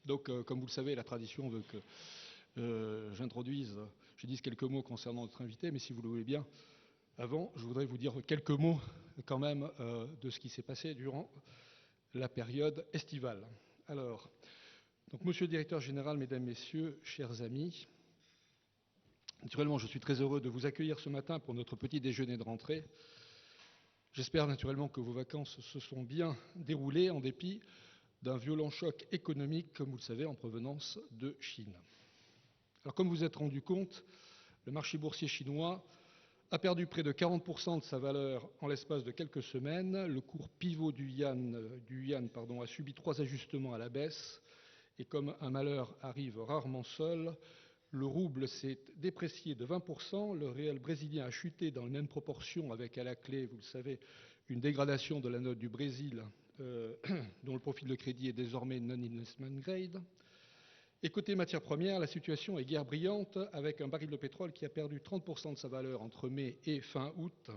Donc, comme vous le savez, la tradition veut que je dise quelques mots concernant notre invité, mais si vous le voulez bien, avant, je voudrais vous dire quelques mots quand même de ce qui s'est passé durant la période estivale. Alors, donc, monsieur le directeur général, mesdames, messieurs, chers amis, naturellement, je suis très heureux de vous accueillir ce matin pour notre petit déjeuner de rentrée. J'espère naturellement que vos vacances se sont bien déroulées en dépit d'un violent choc économique, comme vous le savez, en provenance de Chine. Alors, comme vous vous êtes rendu compte, le marché boursier chinois a perdu près de 40% de sa valeur en l'espace de quelques semaines. Le cours pivot du yuan a subi 3 ajustements à la baisse. Et comme un malheur arrive rarement seul, le rouble s'est déprécié de 20%, le réal brésilien a chuté dans les mêmes proportions avec à la clé, vous le savez, une dégradation de la note du Brésil dont le profil de crédit est désormais non-investment grade. Et côté matières premières, la situation est guère brillante avec un baril de pétrole qui a perdu 30% de sa valeur entre mai et fin août.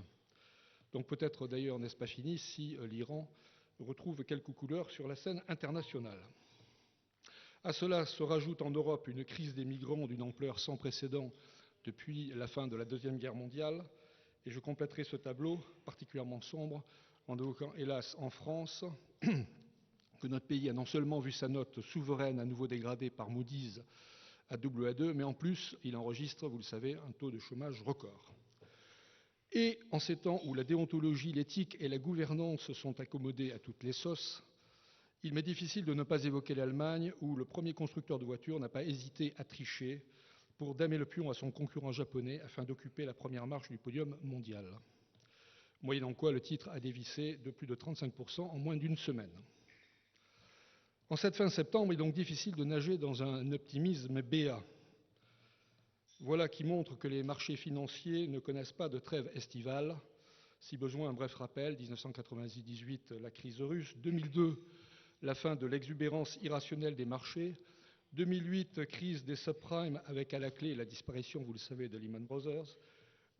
Donc peut-être d'ailleurs n'est-ce pas fini si l'Iran retrouve quelques couleurs sur la scène internationale. À cela se rajoute en Europe une crise des migrants d'une ampleur sans précédent depuis la fin de la Deuxième Guerre mondiale. Et je compléterai ce tableau particulièrement sombre en évoquant, hélas, en France, que notre pays a non seulement vu sa note souveraine à nouveau dégradée par Moody's à AA2, mais en plus, il enregistre, vous le savez, un taux de chômage record. Et en ces temps où la déontologie, l'éthique et la gouvernance se sont accommodées à toutes les sauces, il m'est difficile de ne pas évoquer l'Allemagne, où le premier constructeur de voitures n'a pas hésité à tricher pour damer le pion à son concurrent japonais afin d'occuper la première marche du podium mondial. Moyennant quoi, le titre a dévissé de plus de 35% en moins d'une semaine. En cette fin septembre, il est donc difficile de nager dans un optimisme béat. Voilà qui montre que les marchés financiers ne connaissent pas de trêve estivale. Si besoin, un bref rappel, 1998, la crise russe, 2002, la fin de l'exubérance irrationnelle des marchés, 2008, crise des subprimes avec à la clé la disparition, vous le savez, de Lehman Brothers,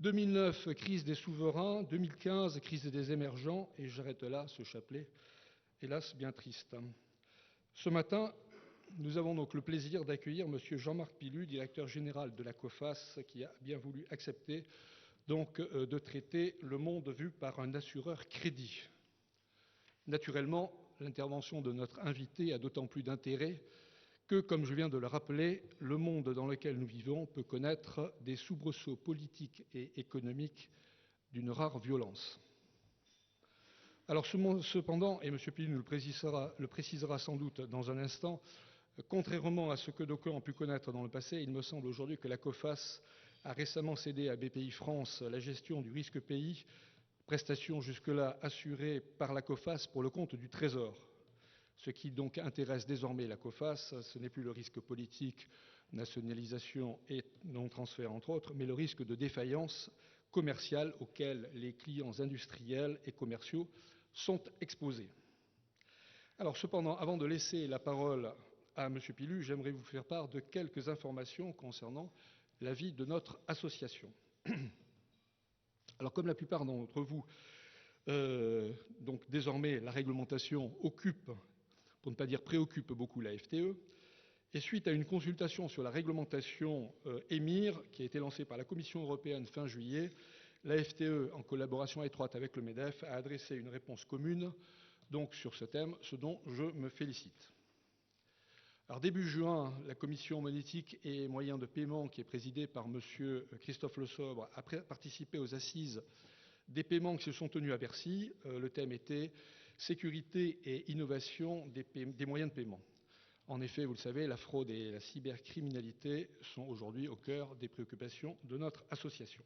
2009, crise des souverains, 2015, crise des émergents, et j'arrête là ce chapelet, hélas bien triste. Ce matin, nous avons donc le plaisir d'accueillir M. Jean-Marc Pilu, directeur général de la COFAS, qui a bien voulu accepter donc de traiter le monde vu par un assureur crédit. Naturellement, l'intervention de notre invité a d'autant plus d'intérêt que, comme je viens de le rappeler, le monde dans lequel nous vivons peut connaître des soubresauts politiques et économiques d'une rare violence. Alors cependant, et M. Pilu nous le précisera sans doute dans un instant, contrairement à ce que d'aucuns ont pu connaître dans le passé, il me semble aujourd'hui que la COFAS a récemment cédé à BPI-France la gestion du risque pays, prestation jusque-là assurée par la COFAS pour le compte du Trésor. Ce qui donc intéresse désormais la COFAS, ce n'est plus le risque politique, nationalisation et non-transfert entre autres, mais le risque de défaillance commerciale auquel les clients industriels et commerciaux sont exposés. Alors cependant, avant de laisser la parole à M. Pilu, j'aimerais vous faire part de quelques informations concernant la vie de notre association. Alors comme la plupart d'entre vous, donc désormais la réglementation occupe, pour ne pas dire préoccupe beaucoup la FTE, et suite à une consultation sur la réglementation EMIR qui a été lancée par la Commission européenne fin juillet, la FTE, en collaboration étroite avec le MEDEF, a adressé une réponse commune donc sur ce thème, ce dont je me félicite. Alors début juin, la commission monétique et moyens de paiement, qui est présidée par M. Christophe Le Sobre, a participé aux assises des paiements qui se sont tenues à Bercy. Le thème était sécurité et innovation des moyens de paiement. En effet, vous le savez, la fraude et la cybercriminalité sont aujourd'hui au cœur des préoccupations de notre association.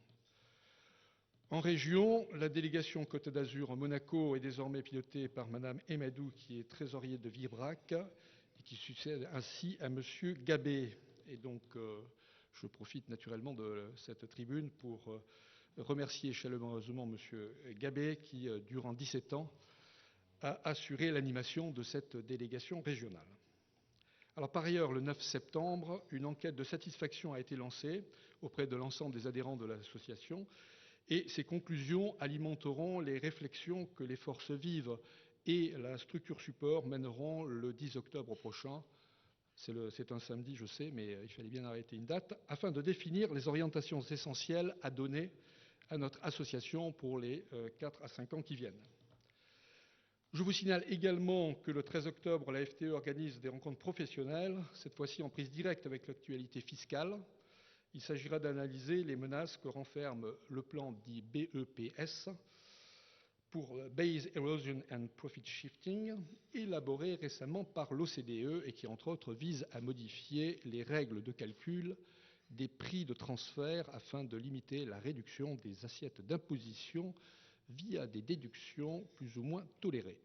En région, la délégation Côte d'Azur Monaco est désormais pilotée par Mme Emadou, qui est trésorier de Vibrac, et qui succède ainsi à M. Gabé. Et donc, je profite naturellement de cette tribune pour remercier chaleureusement M. Gabé, qui, durant 17 ans, a assuré l'animation de cette délégation régionale. Alors, par ailleurs, le 9 septembre, une enquête de satisfaction a été lancée auprès de l'ensemble des adhérents de l'association, et ces conclusions alimenteront les réflexions que les forces vives et la structure support mèneront le 10 octobre prochain, C'est un samedi, je sais, mais il fallait bien arrêter une date, afin de définir les orientations essentielles à donner à notre association pour les 4 à 5 ans qui viennent. Je vous signale également que le 13 octobre, la FTE organise des rencontres professionnelles, cette fois-ci en prise directe avec l'actualité fiscale. Il s'agira d'analyser les menaces que renferme le plan dit BEPS pour Base Erosion and Profit Shifting, élaboré récemment par l'OCDE et qui, entre autres, vise à modifier les règles de calcul des prix de transfert afin de limiter la réduction des assiettes d'imposition via des déductions plus ou moins tolérées.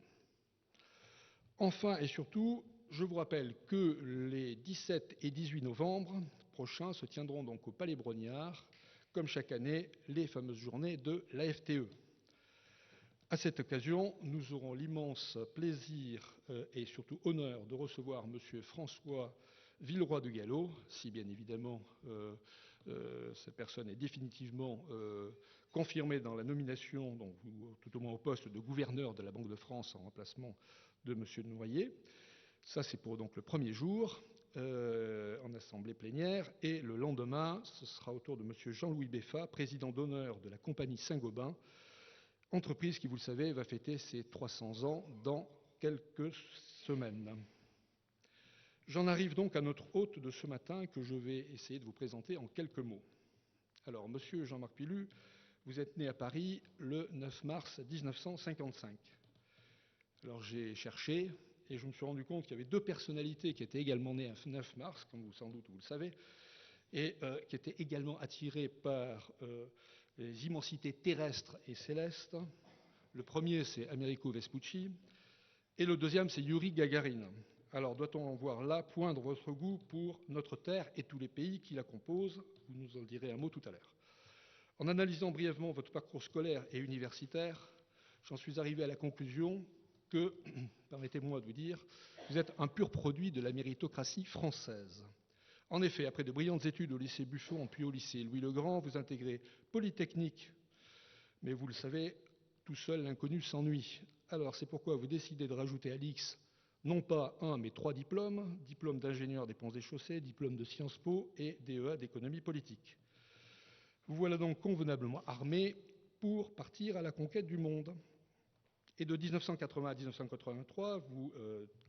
Enfin et surtout, je vous rappelle que les 17 et 18 novembre prochains se tiendront donc au Palais Brongniart, comme chaque année, les fameuses journées de la FTE. À cette occasion, nous aurons l'immense plaisir et surtout honneur de recevoir M. François Villeroy de Galhau, si bien évidemment cette personne est définitivement confirmée dans la nomination, donc, tout au moins au poste de gouverneur de la Banque de France en remplacement de M. Noyer. Ça, c'est pour donc le premier jour en assemblée plénière. Et le lendemain, ce sera au tour de M. Jean-Louis Beffa, président d'honneur de la compagnie Saint-Gobain, entreprise qui, vous le savez, va fêter ses 300 ans dans quelques semaines. J'en arrive donc à notre hôte de ce matin que je vais essayer de vous présenter en quelques mots. Alors, monsieur Jean-Marc Pilu, vous êtes né à Paris le 9 mars 1955. Alors, j'ai cherché et je me suis rendu compte qu'il y avait deux personnalités qui étaient également nées un 9 mars, comme vous sans doute vous le savez, et qui étaient également attirées par les immensités terrestres et célestes. Le premier, c'est Amerigo Vespucci, et le deuxième, c'est Yuri Gagarin. Alors, doit-on en voir là poindre votre goût pour notre Terre et tous les pays qui la composent? Vous nous en direz un mot tout à l'heure. En analysant brièvement votre parcours scolaire et universitaire, j'en suis arrivé à la conclusion que, permettez-moi de vous dire, vous êtes un pur produit de la méritocratie française. En effet, après de brillantes études au lycée Buffon, puis au lycée Louis-le-Grand, vous intégrez Polytechnique. Mais vous le savez, tout seul, l'inconnu s'ennuie. Alors, c'est pourquoi vous décidez de rajouter à l'X non pas un, mais 3 diplômes, diplôme d'ingénieur des ponts et chaussées, diplôme de Sciences Po et DEA d'économie politique. Vous voilà donc convenablement armé pour partir à la conquête du monde. Et de 1980 à 1983, vous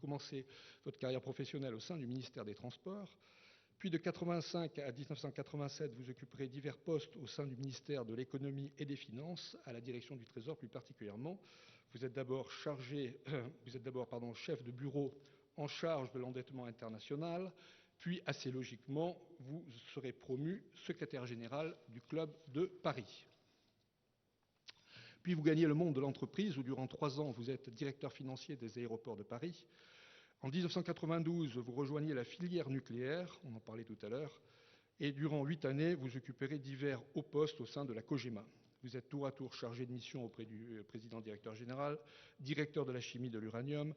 commencez votre carrière professionnelle au sein du ministère des Transports. Puis de 1985 à 1987, vous occuperez divers postes au sein du ministère de l'Économie et des Finances, à la direction du Trésor plus particulièrement. Vous êtes d'abord chef de bureau en charge de l'endettement international, puis assez logiquement, vous serez promu secrétaire général du Club de Paris. Puis vous gagnez le monde de l'entreprise où durant 3 ans, vous êtes directeur financier des aéroports de Paris. En 1992, vous rejoignez la filière nucléaire, on en parlait tout à l'heure, et durant 8 années, vous occuperez divers hauts postes au sein de la COGEMA. Vous êtes tour à tour chargé de mission auprès du président-directeur général, directeur de la chimie de l'uranium,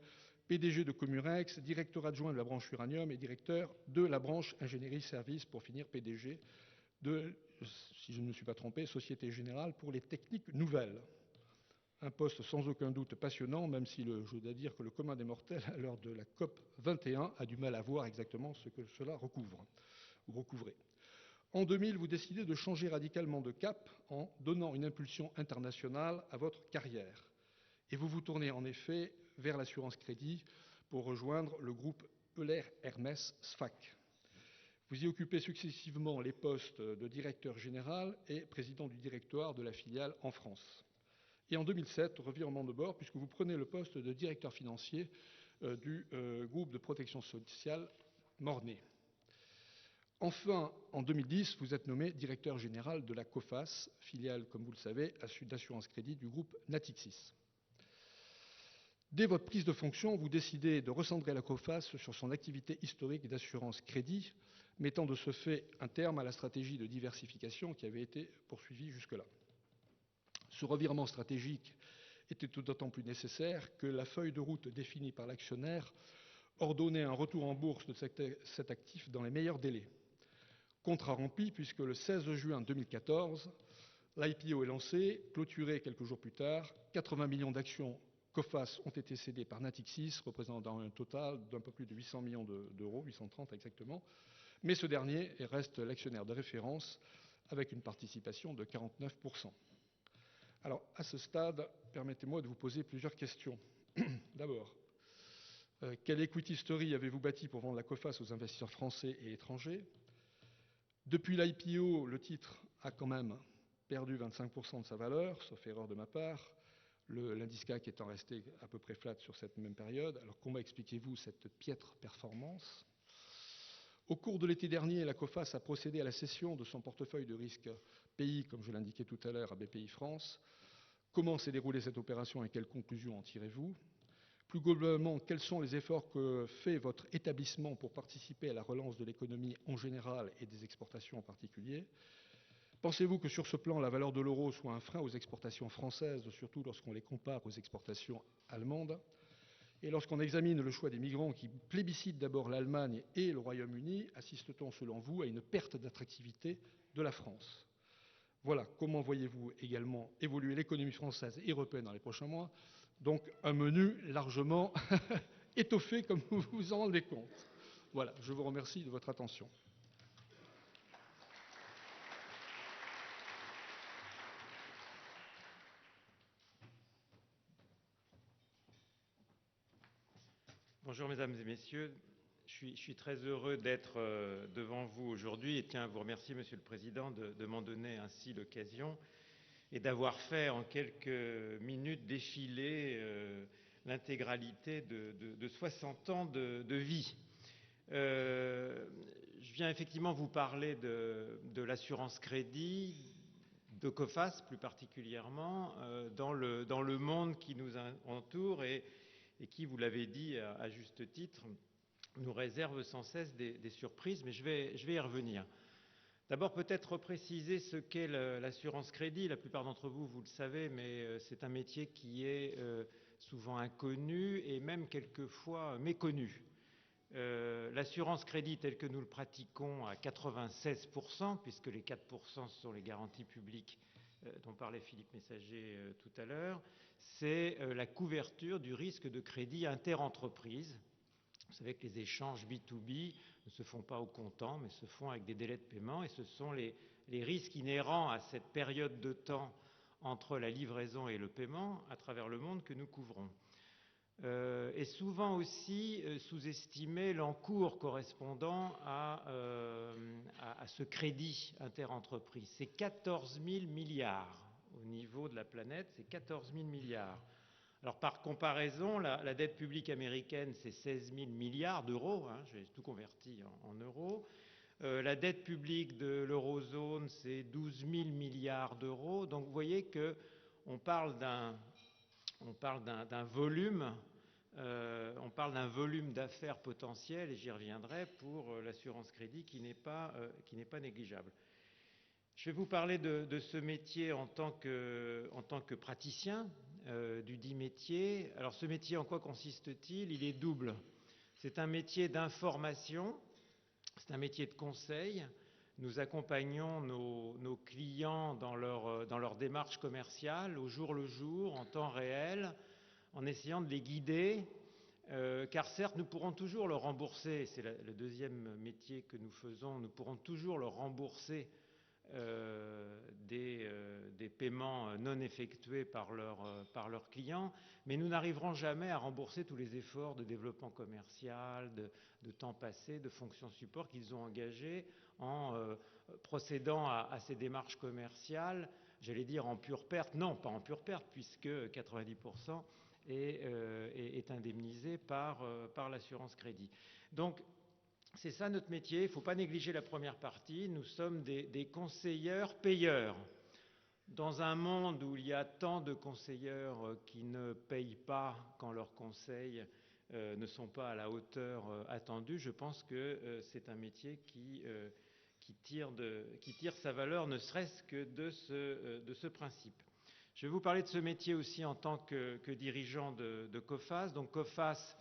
PDG de Comurex, directeur adjoint de la branche uranium et directeur de la branche ingénierie-service, pour finir PDG de, si je ne me suis pas trompé, Société Générale pour les techniques nouvelles. Un poste sans aucun doute passionnant, même si je dois dire que le commun des mortels, à l'heure de la COP 21, a du mal à voir exactement ce que cela recouvre ou recouvrait. En 2000, vous décidez de changer radicalement de cap en donnant une impulsion internationale à votre carrière. Et vous vous tournez en effet vers l'assurance crédit pour rejoindre le groupe Euler Hermès SFAC. Vous y occupez successivement les postes de directeur général et président du directoire de la filiale en France. Et en 2007, revirement de bord, puisque vous prenez le poste de directeur financier du groupe de protection sociale Mornay. Enfin, en 2010, vous êtes nommé directeur général de la COFAS, filiale, comme vous le savez, d'assurance crédit du groupe Natixis. Dès votre prise de fonction, vous décidez de recentrer la COFAS sur son activité historique d'assurance crédit, mettant de ce fait un terme à la stratégie de diversification qui avait été poursuivie jusque-là. Ce revirement stratégique était d'autant plus nécessaire que la feuille de route définie par l'actionnaire ordonnait un retour en bourse de cet actif dans les meilleurs délais. Contrat rempli, puisque le 16 juin 2014, l'IPO est lancé, clôturé quelques jours plus tard, 80 millions d'actions COFAS ont été cédés par Natixis, représentant un total d'un peu plus de 800 millions d'euros, 830 exactement. Mais ce dernier reste l'actionnaire de référence avec une participation de 49%. Alors, à ce stade, permettez-moi de vous poser plusieurs questions. D'abord, quelle equity story avez-vous bâti pour vendre la COFAS aux investisseurs français et étrangers? Depuis l'IPO, le titre a quand même perdu 25% de sa valeur, sauf erreur de ma part, l'indice CAC étant resté à peu près flat sur cette même période. Alors comment expliquez-vous cette piètre performance? Au cours de l'été dernier, la COFAS a procédé à la cession de son portefeuille de risque pays, comme je l'indiquais tout à l'heure, à Bpifrance. Comment s'est déroulée cette opération et quelles conclusions en tirez-vous? Plus globalement, quels sont les efforts que fait votre établissement pour participer à la relance de l'économie en général et des exportations en particulier? Pensez-vous que sur ce plan, la valeur de l'euro soit un frein aux exportations françaises, surtout lorsqu'on les compare aux exportations allemandes? Et lorsqu'on examine le choix des migrants qui plébiscitent d'abord l'Allemagne et le Royaume-Uni, assiste-t-on selon vous à une perte d'attractivité de la France? Voilà, comment voyez-vous également évoluer l'économie française et européenne dans les prochains mois? Donc un menu largement étoffé, comme vous vous en rendez compte. Voilà, je vous remercie de votre attention. Bonjour mesdames et messieurs, je suis très heureux d'être devant vous aujourd'hui et tiens à vous remercier Monsieur le Président de m'en donner ainsi l'occasion et d'avoir fait en quelques minutes défiler l'intégralité de 60 ans de vie. Je viens effectivement vous parler de l'assurance crédit, de COFAS plus particulièrement, dans le monde qui nous entoure et qui, vous l'avez dit à juste titre, nous réserve sans cesse des surprises, mais je vais y revenir. D'abord, peut-être préciser ce qu'est l'assurance crédit. La plupart d'entre vous, vous le savez, mais c'est un métier qui est souvent inconnu et même quelquefois méconnu. L'assurance crédit telle que nous le pratiquons à 96%, puisque les 4% sont les garanties publiques dont parlait Philippe Messager tout à l'heure, c'est la couverture du risque de crédit interentreprise. Vous savez que les échanges B2B ne se font pas au comptant, mais se font avec des délais de paiement, et ce sont les risques inhérents à cette période de temps entre la livraison et le paiement à travers le monde que nous couvrons. Et souvent aussi sous-estimer l'encours correspondant à ce crédit interentreprise. C'est 14 000 milliards au niveau de la planète, c'est 14 000 milliards. Alors par comparaison, la dette publique américaine, c'est 16 000 milliards d'euros, hein, j'ai tout converti en euros. La dette publique de l'eurozone, c'est 12 000 milliards d'euros. Donc vous voyez qu'on parle d'un volume, d'affaires potentiel, et j'y reviendrai, pour l'assurance crédit qui n'est pas négligeable. Je vais vous parler de ce métier en tant que praticien du dit métier. Alors ce métier, en quoi consiste-t-il? Il est double. C'est un métier d'information, c'est un métier de conseil. Nous accompagnons nos clients dans leur démarche commerciale au jour le jour, en temps réel, en essayant de les guider, car certes, nous pourrons toujours le rembourser, c'est le deuxième métier que nous faisons, nous pourrons toujours le rembourser des paiements non effectués par leurs clients, mais nous n'arriverons jamais à rembourser tous les efforts de développement commercial, de temps passé, de fonctions support qu'ils ont engagés en procédant à ces démarches commerciales, j'allais dire en pure perte. Non, pas en pure perte, puisque 90% est indemnisé par l'assurance crédit. Donc, c'est ça notre métier, il ne faut pas négliger la première partie. Nous sommes des conseilleurs payeurs. Dans un monde où il y a tant de conseilleurs qui ne payent pas quand leurs conseils ne sont pas à la hauteur attendue, je pense que c'est un métier qui tire sa valeur, ne serait-ce que de ce principe. Je vais vous parler de ce métier aussi en tant que dirigeant de COFAS. Donc COFAS,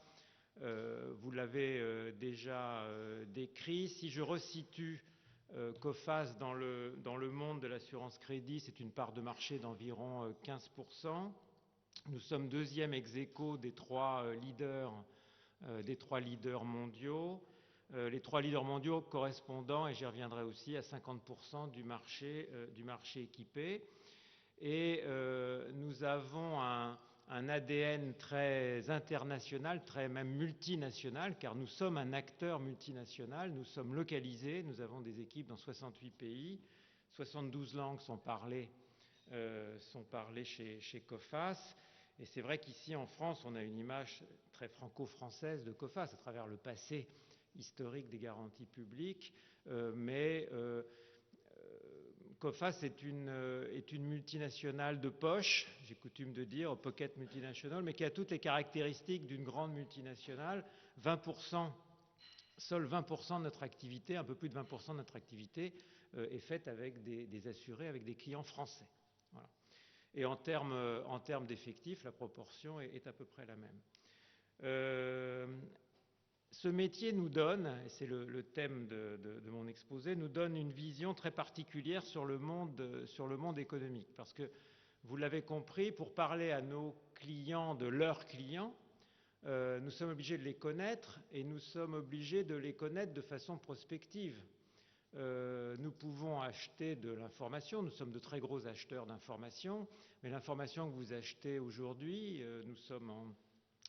vous l'avez déjà décrit. Si je resitue COFAS dans le monde de l'assurance crédit, c'est une part de marché d'environ 15%. Nous sommes deuxième ex aequo des trois leaders mondiaux. Les trois leaders mondiaux correspondant, et j'y reviendrai aussi, à 50% du marché équipé. Et nous avons un ADN très international, très même multinational, car nous sommes un acteur multinational, nous sommes localisés, nous avons des équipes dans 68 pays, 72 langues sont parlées chez Coface. Et c'est vrai qu'ici en France, on a une image très franco-française de Coface à travers le passé historique des garanties publiques, mais Coface est une multinationale de poche, j'ai coutume de dire, pocket multinational, mais qui a toutes les caractéristiques d'une grande multinationale. 20%, seuls 20% de notre activité, un peu plus de 20% de notre activité est faite avec des assurés, avec des clients français. Voilà. Et en termes d'effectifs, la proportion est à peu près la même. Ce métier nous donne, et c'est le thème de mon exposé, nous donne une vision très particulière sur le monde économique. Parce que, vous l'avez compris, pour parler à nos clients de leurs clients, nous sommes obligés de les connaître et nous sommes obligés de les connaître de façon prospective. Nous pouvons acheter de l'information, nous sommes de très gros acheteurs d'information, mais l'information que vous achetez aujourd'hui, nous sommes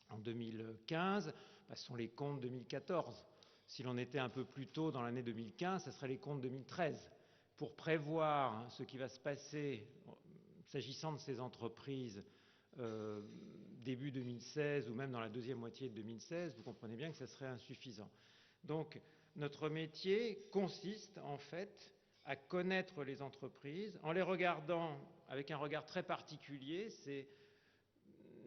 en 2015, ce sont les comptes 2014. Si l'on était un peu plus tôt dans l'année 2015, ce seraient les comptes 2013. Pour prévoir ce qui va se passer s'agissant de ces entreprises début 2016 ou même dans la deuxième moitié de 2016, vous comprenez bien que ça serait insuffisant. Donc, notre métier consiste en fait à connaître les entreprises en les regardant avec un regard très particulier. C'est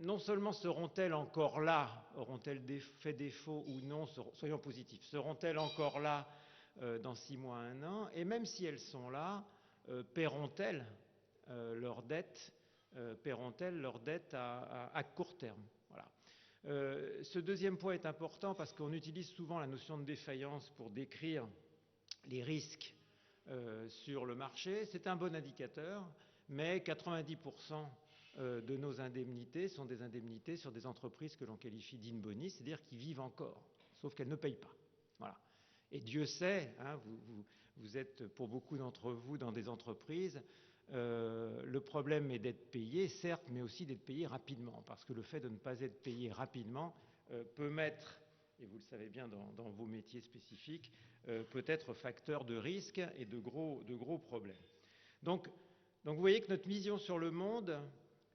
non seulement seront-elles encore là, auront-elles fait défaut ou non, soyons positifs, seront-elles encore là dans 6 mois, 1 an, et même si elles sont là, paieront-elles leurs dettes à court terme. Voilà. Ce deuxième point est important parce qu'on utilise souvent la notion de défaillance pour décrire les risques sur le marché. C'est un bon indicateur, mais 90% de nos indemnités sont des indemnités sur des entreprises que l'on qualifie d'in boni, c'est-à-dire qui vivent encore, sauf qu'elles ne payent pas. Voilà. Et Dieu sait, hein, vous êtes pour beaucoup d'entre vous dans des entreprises, le problème est d'être payé, certes, mais aussi d'être payé rapidement, parce que le fait de ne pas être payé rapidement peut mettre, et vous le savez bien dans vos métiers spécifiques, peut être facteur de risque et de gros problèmes. Donc vous voyez que notre vision sur le monde,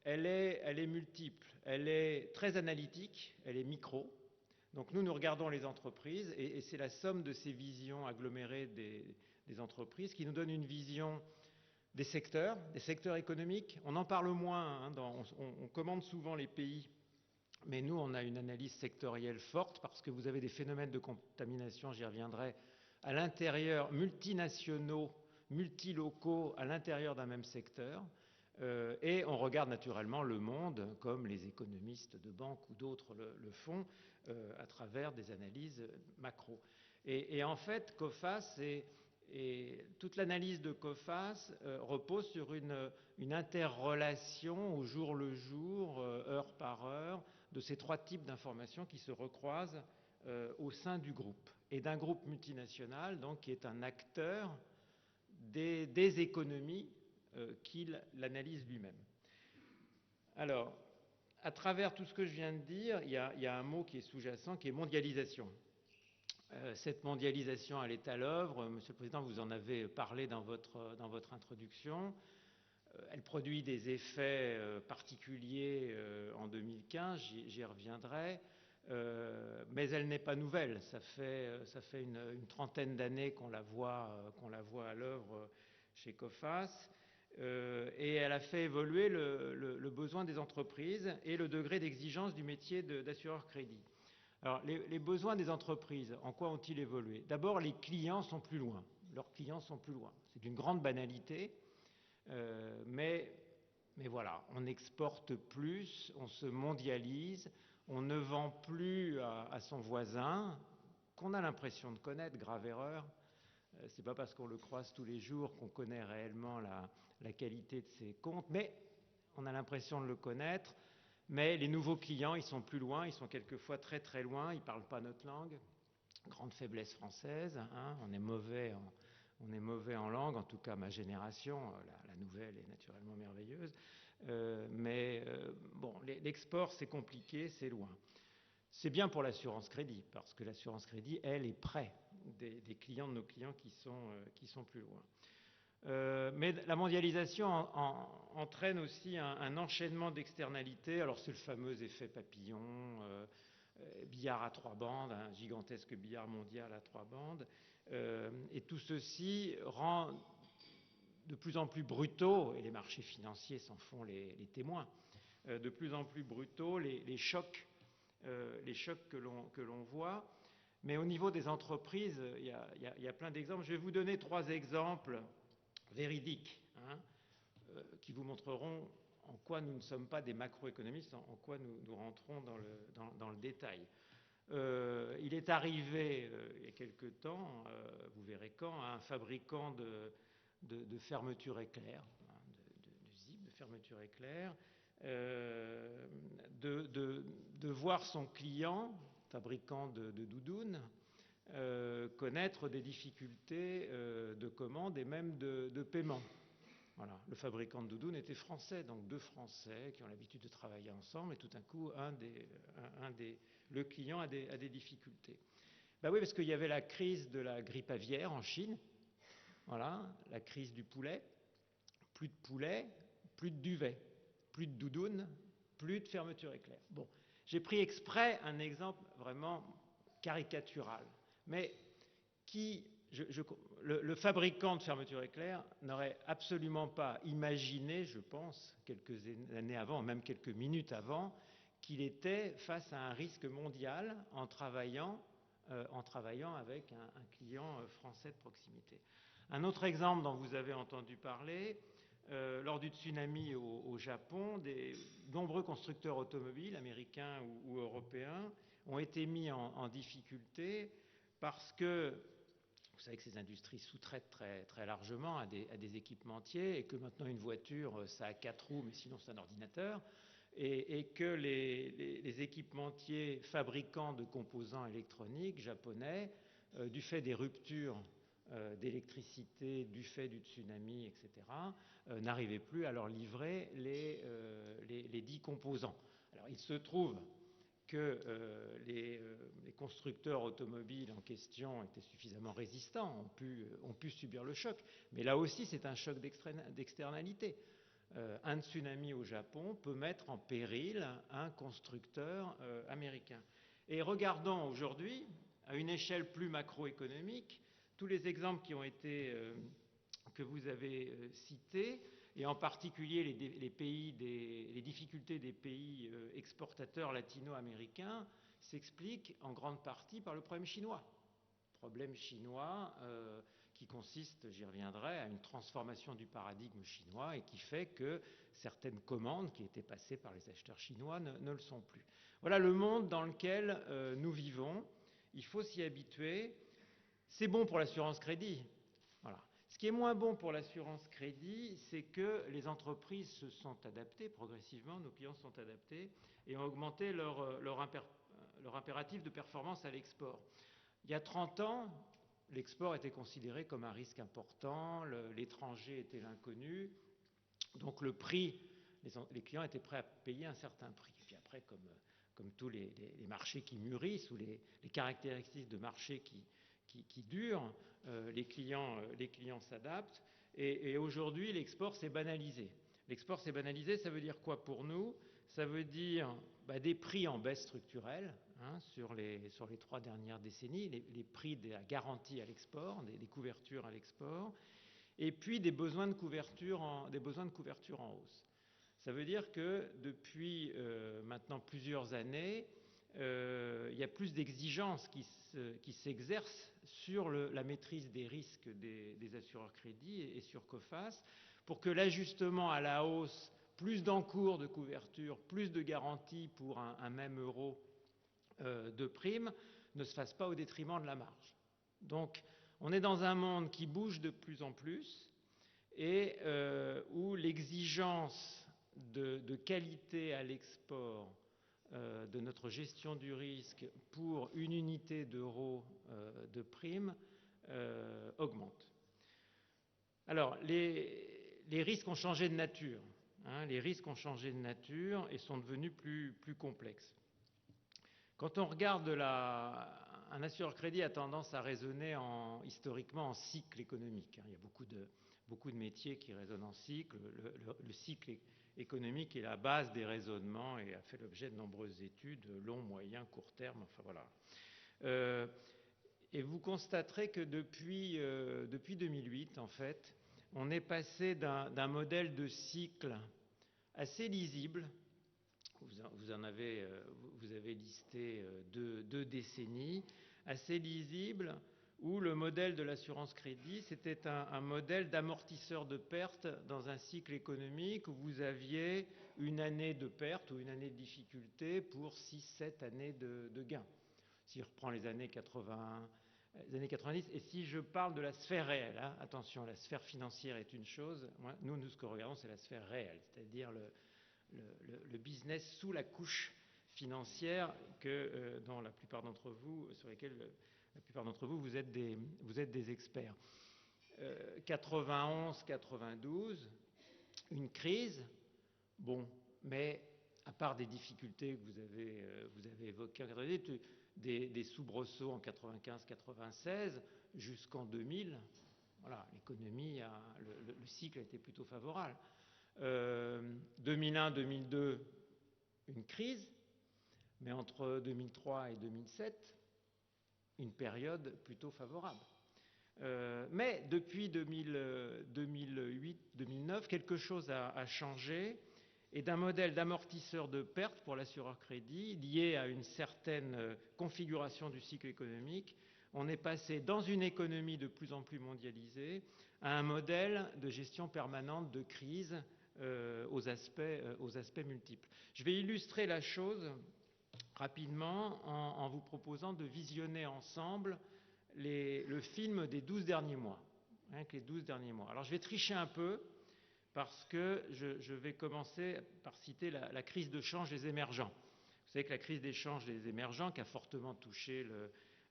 elle est multiple, elle est très analytique, elle est micro. Donc nous regardons les entreprises et c'est la somme de ces visions agglomérées des entreprises qui nous donne une vision des secteurs économiques. On en parle moins, hein, on commande souvent les pays, mais nous on a une analyse sectorielle forte parce que vous avez des phénomènes de contamination, j'y reviendrai, à l'intérieur, multinationaux, multilocaux à l'intérieur d'un même secteur. Et on regarde naturellement le monde, comme les économistes de banque ou d'autres le font, à travers des analyses macro. Et en fait, Coface et toute l'analyse de Coface repose sur une interrelation au jour le jour, heure par heure, de ces trois types d'informations qui se recroisent au sein du groupe. Et d'un groupe multinational, donc, qui est un acteur des économies qu'il l'analyse lui-même. Alors, à travers tout ce que je viens de dire, il y a un mot qui est sous-jacent, qui est mondialisation. Cette mondialisation, elle est à l'œuvre. Monsieur le Président, vous en avez parlé dans votre introduction. Elle produit des effets particuliers en 2015, j'y reviendrai, mais elle n'est pas nouvelle. Ça fait une trentaine d'années qu'on la voit à l'œuvre chez Coface, et elle a fait évoluer le besoin des entreprises et le degré d'exigence du métier d'assureur crédit. Alors, les besoins des entreprises, en quoi ont-ils évolué? D'abord, les clients sont plus loin. Leurs clients sont plus loin. C'est une grande banalité, mais voilà, on exporte plus, on se mondialise, on ne vend plus à son voisin, qu'on a l'impression de connaître, grave erreur. C'est pas parce qu'on le croise tous les jours qu'on connaît réellement la qualité de ses comptes, mais on a l'impression de le connaître. Mais les nouveaux clients, ils sont plus loin, ils sont quelquefois très très loin, ils ne parlent pas notre langue. Grande faiblesse française, hein, on est mauvais en langue, en tout cas ma génération, la nouvelle est naturellement merveilleuse. Bon, l'export c'est compliqué, c'est loin. C'est bien pour l'assurance crédit, parce que l'assurance crédit, elle, est près des clients de nos clients qui sont plus loin. Mais la mondialisation entraîne aussi un enchaînement d'externalités. Alors c'est le fameux effet papillon, billard à 3 bandes, un gigantesque billard mondial à 3 bandes. Et tout ceci rend de plus en plus brutaux, et les marchés financiers s'en font les témoins, de plus en plus brutaux les chocs que l'on voit. Mais au niveau des entreprises, il y a plein d'exemples. Je vais vous donner 3 exemples véridiques, hein, qui vous montreront en quoi nous ne sommes pas des macroéconomistes, en quoi nous rentrons dans le détail. Il est arrivé il y a quelque temps, vous verrez quand, un fabricant de fermeture éclair, de zip, de fermeture éclair, de voir son client, fabricant de doudounes, connaître des difficultés de commande et même de paiement. Voilà. Le fabricant de doudounes était français, donc 2 Français qui ont l'habitude de travailler ensemble, et tout d'un coup, le client a des difficultés. Ben oui, parce qu'il y avait la crise de la grippe aviaire en Chine, voilà, la crise du poulet, plus de poulet, plus de duvet, plus de doudounes, plus de fermeture éclair. Bon, j'ai pris exprès un exemple vraiment caricatural, mais le fabricant de fermeture éclair n'aurait absolument pas imaginé, je pense, quelques années avant, même quelques minutes avant, qu'il était face à un risque mondial en travaillant avec un client français de proximité. Un autre exemple dont vous avez entendu parler, lors du tsunami au Japon, des nombreux constructeurs automobiles, américains ou européens, ont été mis en difficulté parce que vous savez que ces industries sous-traitent très, très largement à des équipementiers, et que maintenant une voiture, ça a 4 roues, mais sinon c'est un ordinateur, et que les équipementiers fabricants de composants électroniques japonais, du fait des ruptures d'électricité, du fait du tsunami, etc., n'arrivaient plus à leur livrer les 10 composants. Alors il se trouve que les constructeurs automobiles en question étaient suffisamment résistants, ont pu subir le choc. Mais là aussi, c'est un choc d'externalité. Un tsunami au Japon peut mettre en péril un constructeur américain. Et regardons aujourd'hui, à une échelle plus macroéconomique, tous les exemples que vous avez cités, et en particulier les difficultés des pays exportateurs latino-américains, s'expliquent en grande partie par le problème chinois. Problème chinois qui consiste, j'y reviendrai, à une transformation du paradigme chinois, et qui fait que certaines commandes qui étaient passées par les acheteurs chinois ne le sont plus. Voilà le monde dans lequel nous vivons. Il faut s'y habituer. C'est bon pour l'assurance crédit. Voilà. Ce qui est moins bon pour l'assurance crédit, c'est que les entreprises se sont adaptées progressivement, nos clients se sont adaptés et ont augmenté leur impératif de performance à l'export. Il y a 30 ans, l'export était considéré comme un risque important, l'étranger était l'inconnu, donc le prix, les clients étaient prêts à payer un certain prix. Et puis après, comme tous les marchés qui mûrissent, ou les caractéristiques de marché qui durent, les clients s'adaptent. Et aujourd'hui, l'export s'est banalisé. L'export s'est banalisé, ça veut dire quoi pour nous? Ça veut dire des prix en baisse structurelle, hein, sur les 3 dernières décennies, les prix de la garantie à l'export, des couvertures à l'export, et puis des besoins de couverture en hausse. Ça veut dire que depuis maintenant plusieurs années, il y a plus d'exigences qui s'exercent sur la maîtrise des risques des assureurs crédits et sur Coface, pour que l'ajustement à la hausse, plus d'encours de couverture, plus de garanties pour un même euro de prime, ne se fasse pas au détriment de la marge. Donc on est dans un monde qui bouge de plus en plus, et où l'exigence de qualité à l'export de notre gestion du risque pour une unité d'euro de prime augmente. Alors, les risques ont changé de nature. Les risques ont changé de nature et sont devenus plus complexes. Quand on regarde un assureur-crédit a tendance à raisonner historiquement en cycle économique. Il y a beaucoup de métiers qui raisonnent en cycle. Le cycle économique est la base des raisonnements et a fait l'objet de nombreuses études, long, moyen, court terme, enfin voilà. Et vous constaterez que depuis 2008, en fait, on est passé d'un modèle de cycle assez lisible. Vous avez listé deux décennies, assez lisible, où le modèle de l'assurance-crédit, c'était un modèle d'amortisseur de pertes dans un cycle économique où vous aviez une année de perte ou une année de difficulté pour 6-7 années de gains. Si je reprends les années 90, et si je parle de la sphère réelle, attention, la sphère financière est une chose, nous ce que regardons, c'est la sphère réelle, c'est-à-dire le business sous la couche financière dont la plupart d'entre vous, sur lesquels la plupart d'entre vous, vous êtes des experts. 91, 92, une crise, bon, mais à part des difficultés que vous avez évoquées en 90, des soubresauts en 95-96 jusqu'en 2000, voilà, l'économie, le cycle a été plutôt favorable. 2001-2002, une crise, mais entre 2003 et 2007, une période plutôt favorable. Mais depuis 2008-2009, quelque chose a changé, et d'un modèle d'amortisseur de pertes pour l'assureur-crédit lié à une certaine configuration du cycle économique, on est passé dans une économie de plus en plus mondialisée à un modèle de gestion permanente de crise aux aspects multiples. Je vais illustrer la chose rapidement en vous proposant de visionner ensemble le film des 12 derniers mois. Les 12 derniers mois. Alors je vais tricher un peu parce que je vais commencer par citer la crise de change des émergents. Vous savez que la crise d'échange des émergents qui a fortement touché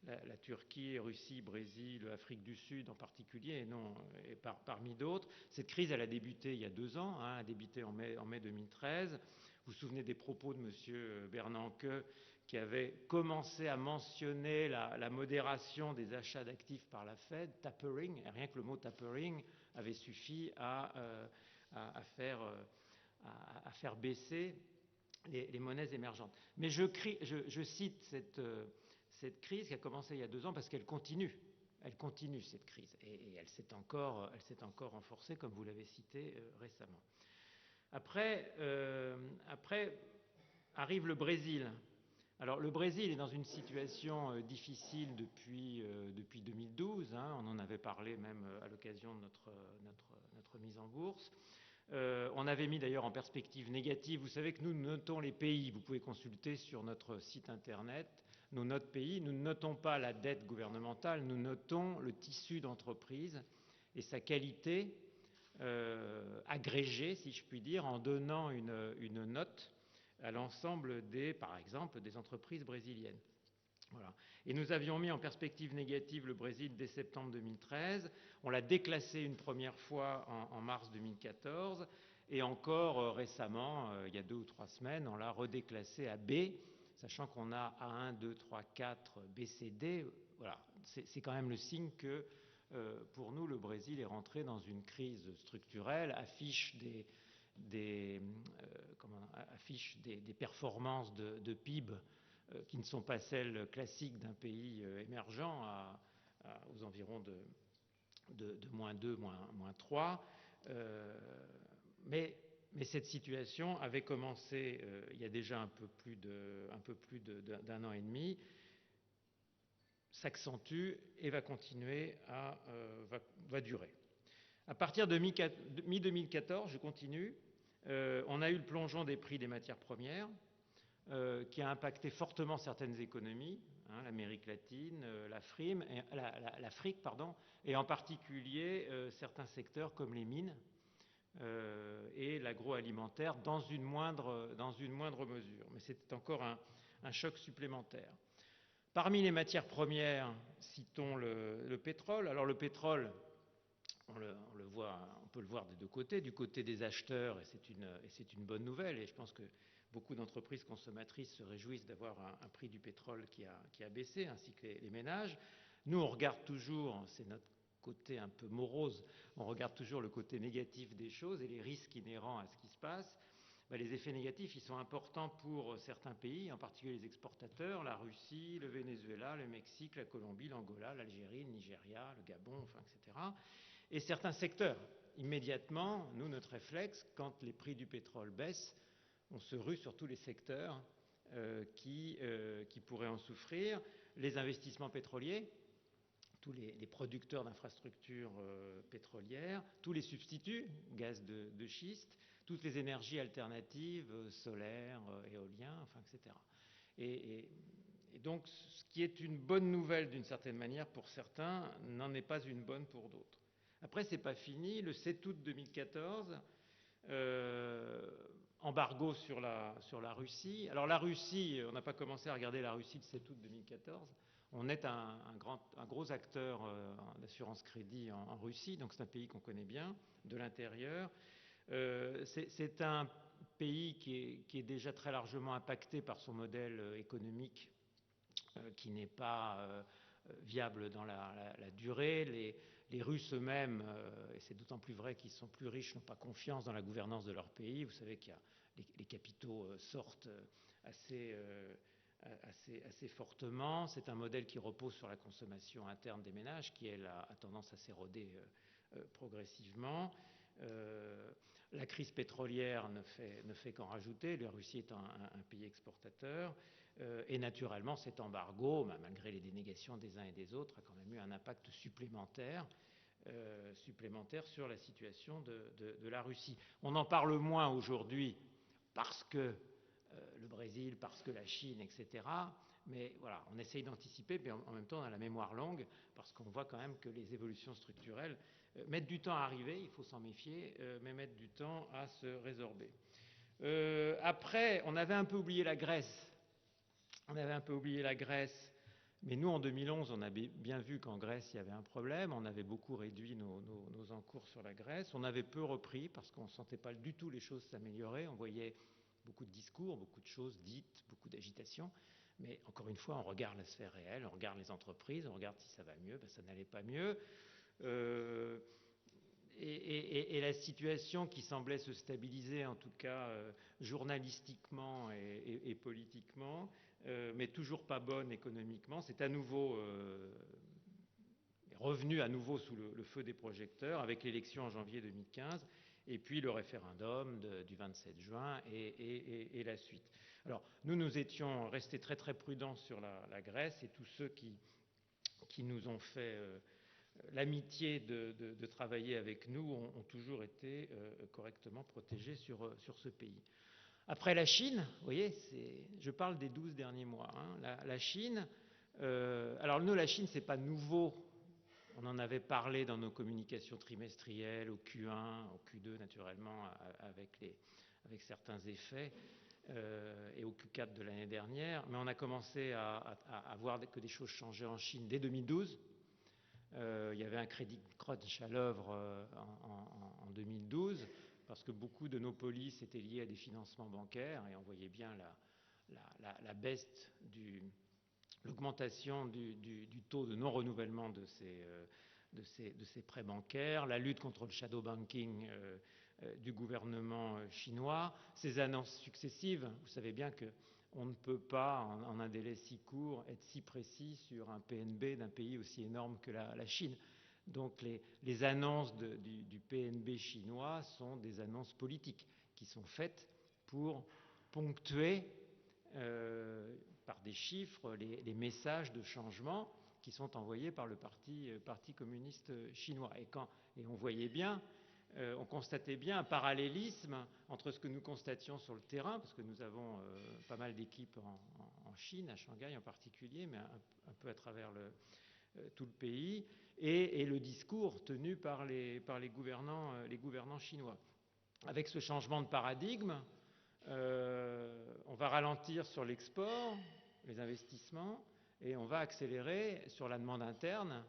la Turquie, Russie, Brésil, Afrique du Sud en particulier, et parmi d'autres. Cette crise, elle a débuté il y a 2 ans, a débuté en mai 2013. Vous vous souvenez des propos de M. Bernanke qui avait commencé à mentionner la modération des achats d'actifs par la Fed, tapering, et rien que le mot tapering avait suffi à faire baisser les monnaies émergentes. Mais je cite cette crise qui a commencé il y a 2 ans parce qu'elle continue. Elle continue, cette crise, et elle s'est encore renforcée, comme vous l'avez cité récemment. Après arrive le Brésil. Alors le Brésil est dans une situation difficile depuis 2012, on en avait parlé même à l'occasion de notre mise en bourse. On avait mis d'ailleurs en perspective négative. Vous savez que nous notons les pays. Vous pouvez consulter sur notre site internet. Nous notons pays. Nous ne notons pas la dette gouvernementale. Nous notons le tissu d'entreprise et sa qualité agrégée, si je puis dire, en donnant une note à l'ensemble par exemple, des entreprises brésiliennes. Voilà. Et nous avions mis en perspective négative le Brésil dès septembre 2013. On l'a déclassé une première fois en mars 2014. Et encore récemment, il y a 2 ou 3 semaines, on l'a redéclassé à B, sachant qu'on a A1, 2, 3, 4, B, C, D. Voilà. C'est quand même le signe que, pour nous, le Brésil est rentré dans une crise structurelle, affiche des performances de PIB qui ne sont pas celles classiques d'un pays émergent aux environs de -2, -3. Mais cette situation avait commencé il y a déjà un peu plus d'un an et demi, s'accentue et va continuer va durer. À partir de mi-2014, je continue, on a eu le plongeon des prix des matières premières qui a impacté fortement certaines économies, l'Amérique latine, l'Afrique, et en particulier certains secteurs comme les mines, et l'agroalimentaire dans une moindre mesure. Mais c'était encore un choc supplémentaire. Parmi les matières premières, citons le pétrole. Alors le pétrole, on peut le voir des deux côtés. Du côté des acheteurs, et c'est une bonne nouvelle, et je pense que beaucoup d'entreprises consommatrices se réjouissent d'avoir un prix du pétrole qui a baissé, ainsi que les ménages. Nous, on regarde toujours, c'est notre côté un peu morose, on regarde toujours le côté négatif des choses et les risques inhérents à ce qui se passe. Les effets négatifs, ils sont importants pour certains pays, en particulier les exportateurs, la Russie, le Venezuela, le Mexique, la Colombie, l'Angola, l'Algérie, le Nigeria, le Gabon, etc. Et certains secteurs. Immédiatement, nous, notre réflexe, quand les prix du pétrole baissent, on se rue sur tous les secteurs qui pourraient en souffrir. Les investissements pétroliers, tous les producteurs d'infrastructures pétrolières, tous les substituts, gaz de schiste, toutes les énergies alternatives, solaires, éoliens, etc. Et donc, ce qui est une bonne nouvelle d'une certaine manière pour certains, n'en est pas une bonne pour d'autres. Après, c'est pas fini. Le 7 août 2014, embargo sur la Russie. Alors la Russie, on n'a pas commencé à regarder la Russie le 7 août 2014. On est un gros acteur d'assurance crédit en Russie, donc c'est un pays qu'on connaît bien de l'intérieur. C'est un pays qui est déjà très largement impacté par son modèle économique qui n'est pas viable dans la durée. Les Russes eux-mêmes, et c'est d'autant plus vrai qu'ils sont plus riches, n'ont pas confiance dans la gouvernance de leur pays. Vous savez que les capitaux sortent assez fortement. C'est un modèle qui repose sur la consommation interne des ménages, qui, elle, a tendance à s'éroder progressivement. La crise pétrolière ne fait qu'en rajouter, la Russie étant un pays exportateur. Et naturellement, cet embargo, malgré les dénégations des uns et des autres, a quand même eu un impact supplémentaire sur la situation de la Russie. On en parle moins aujourd'hui parce que le Brésil, parce que la Chine, etc. Mais voilà, on essaye d'anticiper, mais en même temps on a la mémoire longue, parce qu'on voit quand même que les évolutions structurelles mettent du temps à arriver, il faut s'en méfier, mais mettent du temps à se résorber. Après, on avait un peu oublié la Grèce. Mais nous, en 2011, on avait bien vu qu'en Grèce, il y avait un problème. On avait beaucoup réduit nos encours sur la Grèce. On avait peu repris parce qu'on ne sentait pas du tout les choses s'améliorer. On voyait beaucoup de discours, beaucoup de choses dites, beaucoup d'agitation. Mais encore une fois, on regarde la sphère réelle, on regarde les entreprises, on regarde si ça va mieux. Ça n'allait pas mieux. Et la situation qui semblait se stabiliser, en tout cas journalistiquement et politiquement, mais toujours pas bonne économiquement, c'est à nouveau revenu à nouveau sous le feu des projecteurs avec l'élection en janvier 2015 et puis le référendum du 27 juin et la suite. Alors nous étions restés très très prudents sur la Grèce et tous ceux qui nous ont fait l'amitié de travailler avec nous ont toujours été correctement protégés sur ce pays. Après la Chine, vous voyez, je parle des 12 derniers mois. La Chine, alors nous, la Chine, c'est pas nouveau. On en avait parlé dans nos communications trimestrielles, au Q1, au Q2 naturellement, avec certains effets, et au Q4 de l'année dernière. Mais on a commencé à voir que des choses changeaient en Chine dès 2012. Il y avait un crédit crunch à l'œuvre en 2012 parce que beaucoup de nos polices étaient liées à des financements bancaires et on voyait bien la baisse l'augmentation du taux de non-renouvellement de ces prêts bancaires, la lutte contre le shadow banking du gouvernement chinois, ces annonces successives. Vous savez bien qu'on ne peut pas, en un délai si court, être si précis sur un PNB d'un pays aussi énorme que la Chine. Donc les annonces du PNB chinois sont des annonces politiques qui sont faites pour ponctuer par des chiffres les messages de changement qui sont envoyés par le Parti communiste chinois. Et on voyait bien, on constatait bien un parallélisme entre ce que nous constations sur le terrain, parce que nous avons pas mal d'équipes en Chine, à Shanghai en particulier, mais un peu à travers tout le pays, et le discours tenu par les gouvernants chinois. avec ce changement de paradigme, on va ralentir sur l'export, les investissements, et on va accélérer sur la demande interne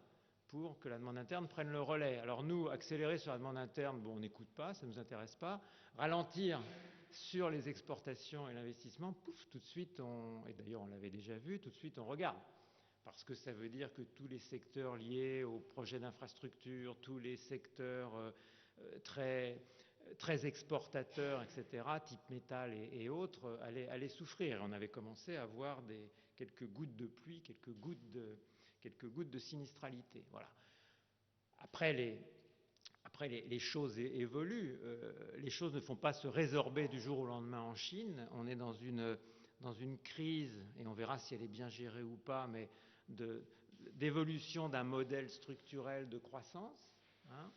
pour que la demande interne prenne le relais. Alors nous, accélérer sur la demande interne, bon, on n'écoute pas, ça ne nous intéresse pas. Ralentir sur les exportations et l'investissement, pouf, tout de suite, et d'ailleurs on l'avait déjà vu, tout de suite on regarde. Parce que ça veut dire que tous les secteurs liés aux projets d'infrastructure, tous les secteurs très exportateurs, etc., type métal et autres, allaient souffrir. Et on avait commencé à voir quelques gouttes de pluie, quelques gouttes de sinistralité. Voilà. Après, les choses évoluent. Les choses ne font pas se résorber du jour au lendemain en Chine. On est dans une crise, et on verra si elle est bien gérée ou pas, mais d'évolution d'un modèle structurel de croissance. Hein.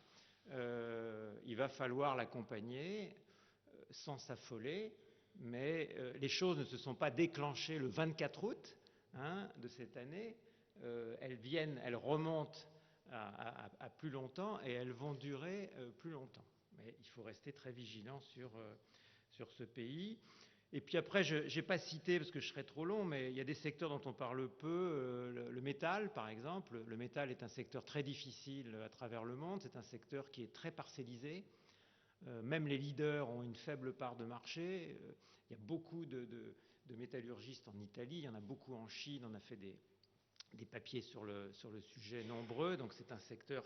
Il va falloir l'accompagner sans s'affoler, mais les choses ne se sont pas déclenchées le 24 août de cette année. Elles remontent à plus longtemps et elles vont durer plus longtemps. Mais il faut rester très vigilant sur ce pays. Et puis après, je n'ai pas cité, parce que je serais trop long, mais il y a des secteurs dont on parle peu. Le métal, par exemple. Le métal est un secteur très difficile à travers le monde. C'est un secteur qui est très parcellisé. Même les leaders ont une faible part de marché. Il y a beaucoup de métallurgistes en Italie, il y en a beaucoup en Chine. On a fait des papiers sur le sujet nombreux. Donc c'est un secteur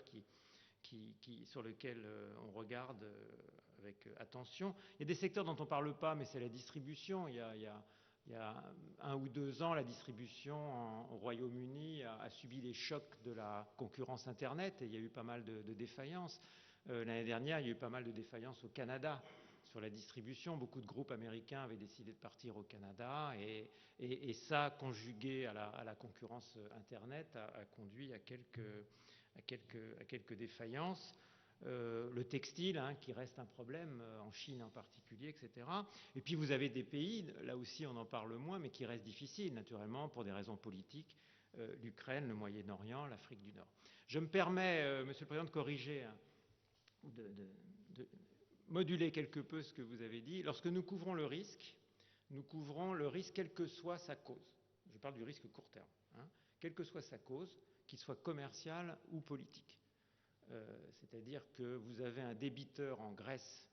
sur lequel on regarde avec attention. Il y a des secteurs dont on ne parle pas, mais c'est la distribution. Il y a 1 ou 2 ans, la distribution au Royaume-Uni a subi les chocs de la concurrence Internet et il y a eu pas mal de défaillances. L'année dernière, il y a eu pas mal de défaillances au Canada sur la distribution. Beaucoup de groupes américains avaient décidé de partir au Canada et ça, conjugué à la concurrence Internet, a conduit à quelques défaillances. Le textile, qui reste un problème, en Chine en particulier, etc. Et puis vous avez des pays, là aussi on en parle moins, mais qui restent difficiles, naturellement, pour des raisons politiques, l'Ukraine, le Moyen-Orient, l'Afrique du Nord. Je me permets, Monsieur le Président, de corriger, de moduler quelque peu ce que vous avez dit. Lorsque nous couvrons le risque quelle que soit sa cause. Je parle du risque court terme. Quelle que soit sa cause, qu'il soit commercial ou politique. C'est-à-dire que vous avez un débiteur en Grèce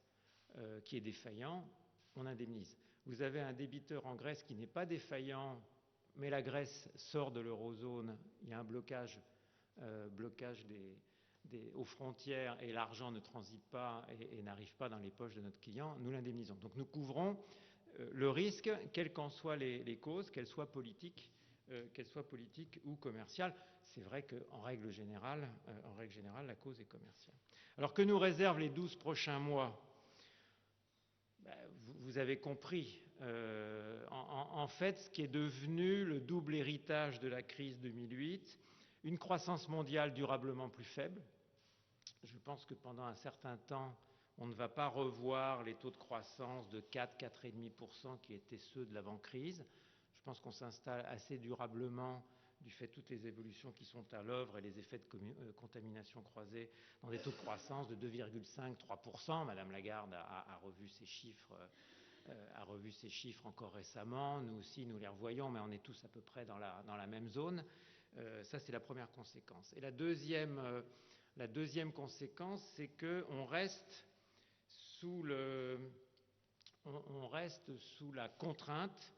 qui est défaillant, on indemnise. Vous avez un débiteur en Grèce qui n'est pas défaillant, mais la Grèce sort de l'eurozone, il y a un blocage aux frontières et l'argent ne transite pas et n'arrive pas dans les poches de notre client, nous l'indemnisons. Donc nous couvrons le risque, quelles qu'en soient les causes, qu'elles soient politiques ou commerciales. C'est vrai qu'en règle générale, la cause est commerciale. Alors que nous réservent les 12 prochains mois? Vous avez compris. En fait, ce qui est devenu le double héritage de la crise 2008, une croissance mondiale durablement plus faible. Je pense que pendant un certain temps, on ne va pas revoir les taux de croissance de 4, 4,5% qui étaient ceux de l'avant-crise. Je pense qu'on s'installe assez durablement du fait de toutes les évolutions qui sont à l'œuvre et les effets de contamination croisée dans des taux de croissance de 2,5-3%. Madame Lagarde a revu ces chiffres. Encore récemment. Nous aussi, nous les revoyons, mais on est tous à peu près dans la même zone. Ça, c'est la première conséquence. Et la deuxième conséquence, c'est qu'on reste sous la contrainte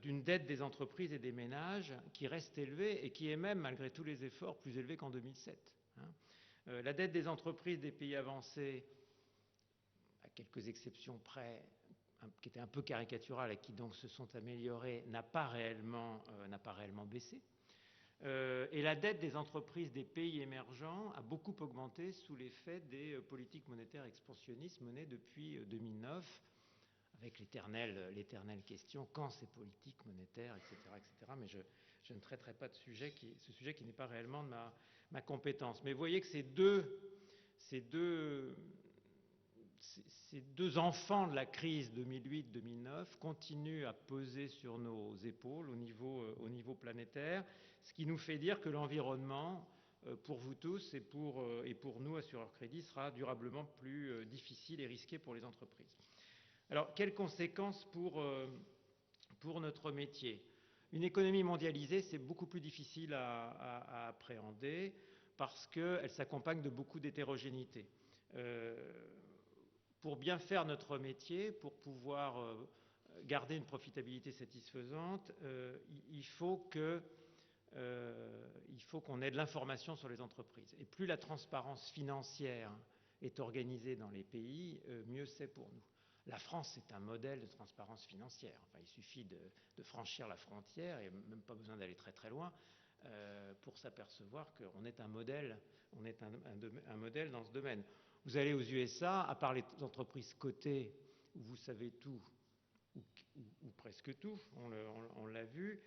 d'une dette des entreprises et des ménages qui reste élevée et qui est même, malgré tous les efforts, plus élevée qu'en 2007. La dette des entreprises des pays avancés, à quelques exceptions près, qui étaient un peu caricaturales et qui donc se sont améliorées, n'a pas réellement baissé. Et la dette des entreprises des pays émergents a beaucoup augmenté sous l'effet des politiques monétaires expansionnistes menées depuis 2009, avec l'éternelle question quand ces politiques monétaires, etc. Mais je ne traiterai pas de ce sujet qui n'est pas réellement de ma compétence. Mais vous voyez que ces deux enfants de la crise 2008-2009 continuent à peser sur nos épaules au niveau planétaire, ce qui nous fait dire que l'environnement pour vous tous et pour nous, assureurs crédit, sera durablement plus difficile et risqué pour les entreprises. Alors, quelles conséquences pour notre métier? Une économie mondialisée, c'est beaucoup plus difficile à appréhender parce qu'elle s'accompagne de beaucoup d'hétérogénéité. Pour bien faire notre métier, pour pouvoir garder une profitabilité satisfaisante, il faut qu'on ait de l'information sur les entreprises. Et plus la transparence financière est organisée dans les pays, mieux c'est pour nous. La France est un modèle de transparence financière. Enfin, il suffit de franchir la frontière et même pas besoin d'aller très très loin pour s'apercevoir qu'on est un modèle, un modèle dans ce domaine. Vous allez aux USA, à part les entreprises cotées où vous savez tout, ou presque tout, on l'a vu,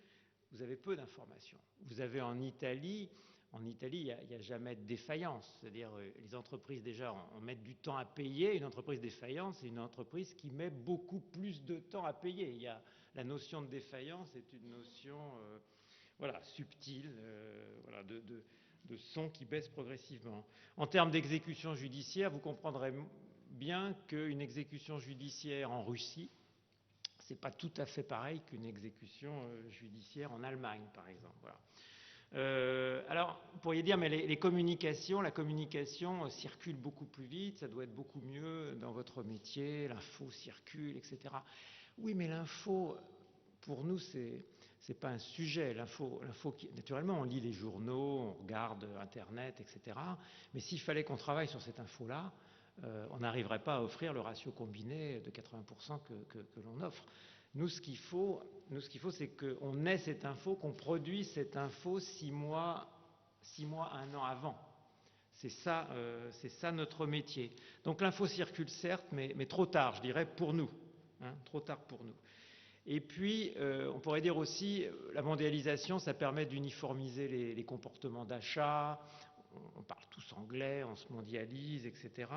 vous avez peu d'informations. Vous avez en Italie, il n'y a jamais de défaillance. C'est-à-dire, les entreprises, déjà, on met du temps à payer. Une entreprise défaillante, c'est une entreprise qui met beaucoup plus de temps à payer. La notion de défaillance est une notion subtile, de son qui baisse progressivement. En termes d'exécution judiciaire, vous comprendrez bien qu'une exécution judiciaire en Russie, ce n'est pas tout à fait pareil qu'une exécution judiciaire en Allemagne, par exemple. Voilà. Alors, vous pourriez dire, mais la communication circule beaucoup plus vite, ça doit être beaucoup mieux dans votre métier, l'info circule, etc. Oui, mais l'info, pour nous, c'est pas un sujet. L'info, naturellement, on lit les journaux, on regarde Internet, etc. Mais s'il fallait qu'on travaille sur cette info-là, on n'arriverait pas à offrir le ratio combiné de 80% que l'on offre. Nous, ce qu'il faut, c'est qu'on ait cette info, qu'on produise cette info 6 mois, 1 an avant. C'est ça notre métier. Donc l'info circule certes, mais trop tard, je dirais, pour nous. Trop tard pour nous. Et puis, on pourrait dire aussi, la mondialisation, ça permet d'uniformiser les comportements d'achat. On parle tous anglais, on se mondialise, etc.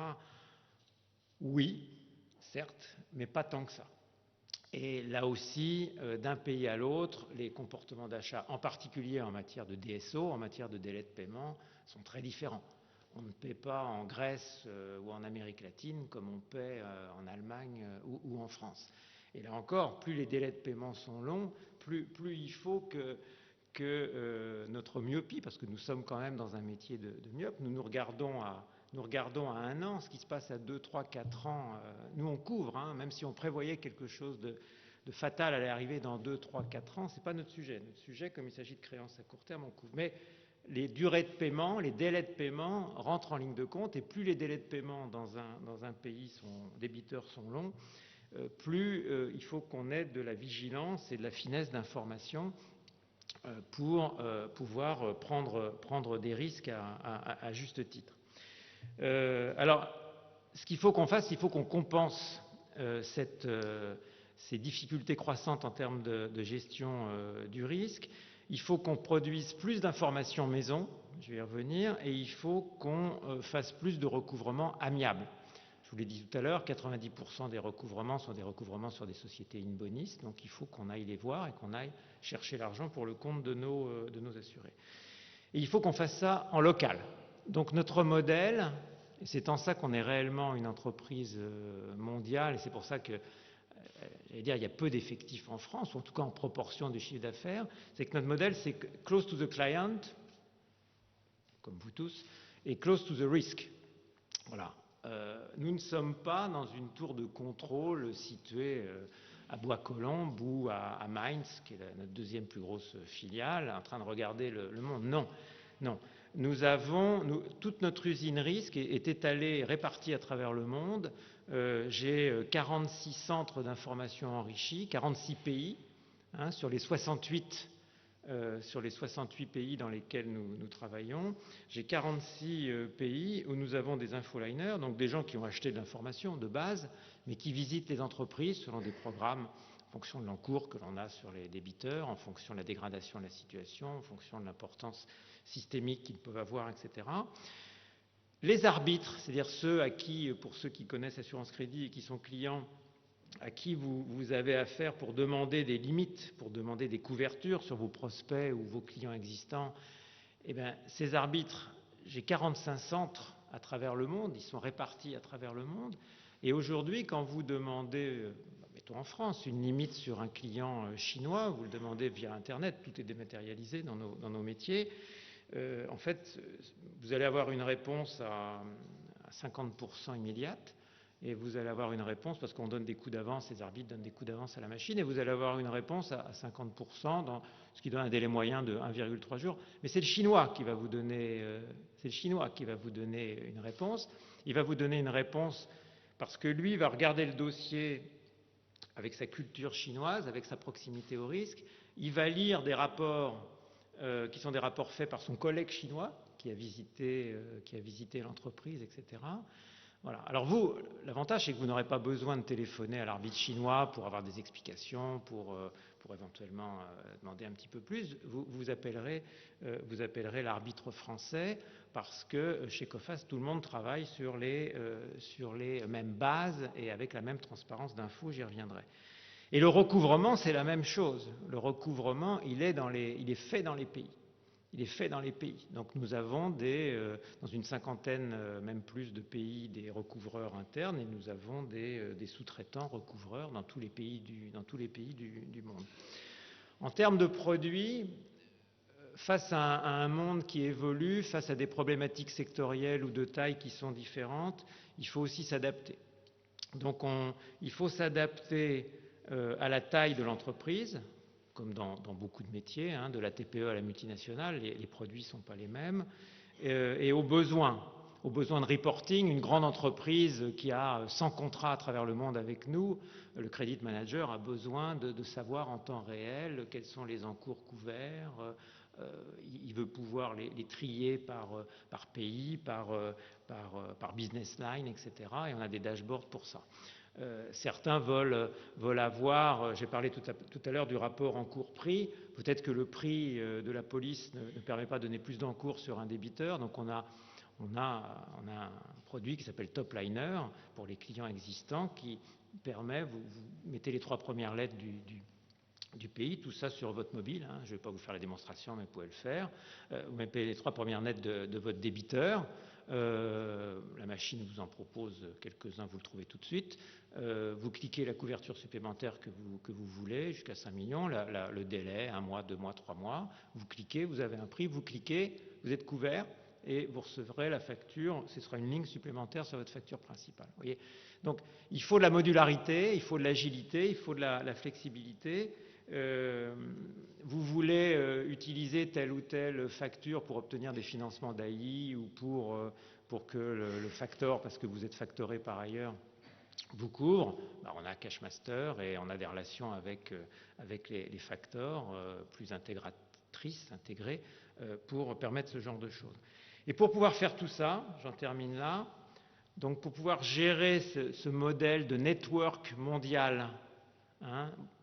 Oui, certes, mais pas tant que ça. Et là aussi, d'un pays à l'autre, les comportements d'achat, en particulier en matière de DSO, en matière de délai de paiement, sont très différents. On ne paie pas en Grèce ou en Amérique latine comme on paie en Allemagne ou en France. Et là encore, plus les délais de paiement sont longs, plus il faut que notre myopie, parce que nous sommes quand même dans un métier de myope, nous regardons à 1 an, ce qui se passe à 2, 3, 4 ans, nous on couvre, même si on prévoyait quelque chose de fatal allait arriver dans 2, 3, 4 ans, ce n'est pas notre sujet. Notre sujet, comme il s'agit de créances à court terme, on couvre. Mais les durées de paiement, les délais de paiement rentrent en ligne de compte, et plus les délais de paiement dans un pays débiteurs sont longs, plus il faut qu'on ait de la vigilance et de la finesse d'information pour pouvoir prendre des risques à juste titre. Alors, ce qu'il faut qu'on fasse, il faut qu'on compense ces difficultés croissantes en termes de gestion du risque. Il faut qu'on produise plus d'informations maison, je vais y revenir, et il faut qu'on fasse plus de recouvrements amiables. Je vous l'ai dit tout à l'heure, 90% des recouvrements sont des recouvrements sur des sociétés in bonis, donc il faut qu'on aille les voir et qu'on aille chercher l'argent pour le compte de nos assurés. Et il faut qu'on fasse ça en local. Donc notre modèle, et c'est en ça qu'on est réellement une entreprise mondiale, et c'est pour ça que, j'allais dire, il y a peu d'effectifs en France, ou en tout cas en proportion du chiffre d'affaires, c'est que notre modèle, c'est close to the client, comme vous tous, et close to the risk. Voilà. Nous ne sommes pas dans une tour de contrôle située à Bois-Colombes ou à Mainz, qui est notre deuxième plus grosse filiale, en train de regarder le monde. Non. Toute notre usine risque est étalée, répartie à travers le monde. J'ai 46 centres d'information enrichis, 46 pays, sur les 68 pays dans lesquels nous travaillons. J'ai 46 pays où nous avons des infoliners, donc des gens qui ont acheté de l'information de base, mais qui visitent les entreprises selon des programmes en fonction de l'encours que l'on a sur les débiteurs, en fonction de la dégradation de la situation, en fonction de l'importance systémique qu'ils peuvent avoir, etc. Les arbitres, c'est-à-dire pour ceux qui connaissent Assurance Crédit et qui sont clients, à qui vous avez affaire pour demander des limites, pour demander des couvertures sur vos prospects ou vos clients existants, Eh bien, ces arbitres, j'ai 45 centres à travers le monde, ils sont répartis à travers le monde. Et aujourd'hui, quand vous demandez, mettons en France, une limite sur un client chinois, vous le demandez via Internet, tout est dématérialisé dans nos métiers, en fait, vous allez avoir une réponse à 50% immédiate, et vous allez avoir une réponse, parce qu'on donne des coups d'avance, les arbitres donnent des coups d'avance à la machine, et vous allez avoir une réponse à 50%, ce qui donne un délai moyen de 1,3 jours. Mais c'est le Chinois qui va vous donner, une réponse. Il va vous donner une réponse parce que lui va regarder le dossier avec sa culture chinoise, avec sa proximité au risque. Il va lire des rapports qui sont des rapports faits par son collègue chinois qui a visité l'entreprise, etc. Voilà. Alors vous, l'avantage, c'est que vous n'aurez pas besoin de téléphoner à l'arbitre chinois pour avoir des explications, pour éventuellement demander un petit peu plus. Vous appellerez l'arbitre français parce que chez Coface, tout le monde travaille sur les mêmes bases et avec la même transparence d'infos, j'y reviendrai. Et le recouvrement, c'est la même chose. Le recouvrement, il est fait dans les pays. Il est fait dans les pays. Donc nous avons dans une cinquantaine, même plus de pays, des recouvreurs internes et nous avons des sous-traitants recouvreurs dans tous les pays du monde. En termes de produits, face à un monde qui évolue, face à des problématiques sectorielles ou de taille qui sont différentes, il faut aussi s'adapter. Donc il faut s'adapter à la taille de l'entreprise, comme dans beaucoup de métiers, de la TPE à la multinationale, les produits ne sont pas les mêmes, et aux besoins de reporting. Une grande entreprise qui a 100 contrats à travers le monde avec nous, le credit manager a besoin de savoir en temps réel quels sont les encours couverts. Il veut pouvoir les trier par pays, par business line, etc. Et on a des dashboards pour ça. Certains veulent avoir, j'ai parlé tout à l'heure du rapport encours-prix, peut-être que le prix de la police ne permet pas de donner plus d'encours sur un débiteur, donc on a un produit qui s'appelle Topliner pour les clients existants qui permet, vous mettez les 3 premières lettres du pays, tout ça sur votre mobile, je ne vais pas vous faire la démonstration, mais vous pouvez le faire. Vous mettez les 3 premières lettres de votre débiteur, la machine vous en propose quelques-uns, vous le trouvez tout de suite. Vous cliquez la couverture supplémentaire que vous voulez, jusqu'à 5 millions, le délai, 1 mois, 2 mois, 3 mois. Vous cliquez, vous avez un prix, vous cliquez, vous êtes couvert et vous recevrez la facture. Ce sera une ligne supplémentaire sur votre facture principale. Vous voyez. Donc il faut de la modularité, il faut de l'agilité, il faut de la flexibilité. Vous voulez utiliser telle ou telle facture pour obtenir des financements d'AI ou pour que le factor, parce que vous êtes factoré par ailleurs, vous couvre. On a Cashmaster et on a des relations avec les factors plus intégrées pour permettre ce genre de choses. Et pour pouvoir faire tout ça, j'en termine là, donc pour pouvoir gérer ce modèle de network mondial,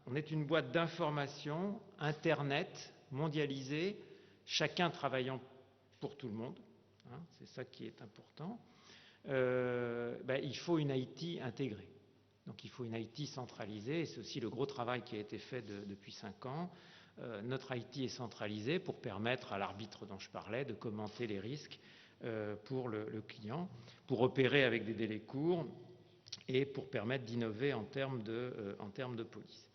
on est une boîte d'information, Internet, mondialisée, chacun travaillant pour tout le monde, c'est ça qui est important. Il faut une IT intégrée. Donc il faut une IT centralisée, et c'est aussi le gros travail qui a été fait depuis 5 ans. Notre IT est centralisée pour permettre à l'arbitre dont je parlais de commenter les risques pour le client, pour opérer avec des délais courts et pour permettre d'innover en termes de police.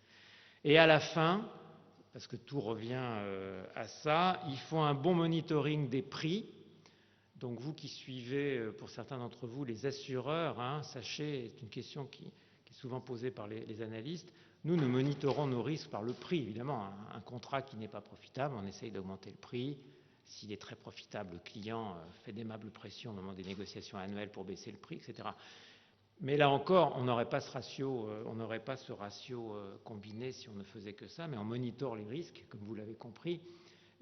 Et à la fin, parce que tout revient à ça, il faut un bon monitoring des prix. Donc vous qui suivez, pour certains d'entre vous, les assureurs, sachez, c'est une question qui est souvent posée par les analystes, nous monitorons nos risques par le prix, évidemment. Un contrat qui n'est pas profitable, on essaye d'augmenter le prix. S'il est très profitable, le client fait d'aimable pression au moment des négociations annuelles pour baisser le prix, etc. Mais là encore, on n'aurait pas ce ratio combiné si on ne faisait que ça, mais on monitore les risques, comme vous l'avez compris,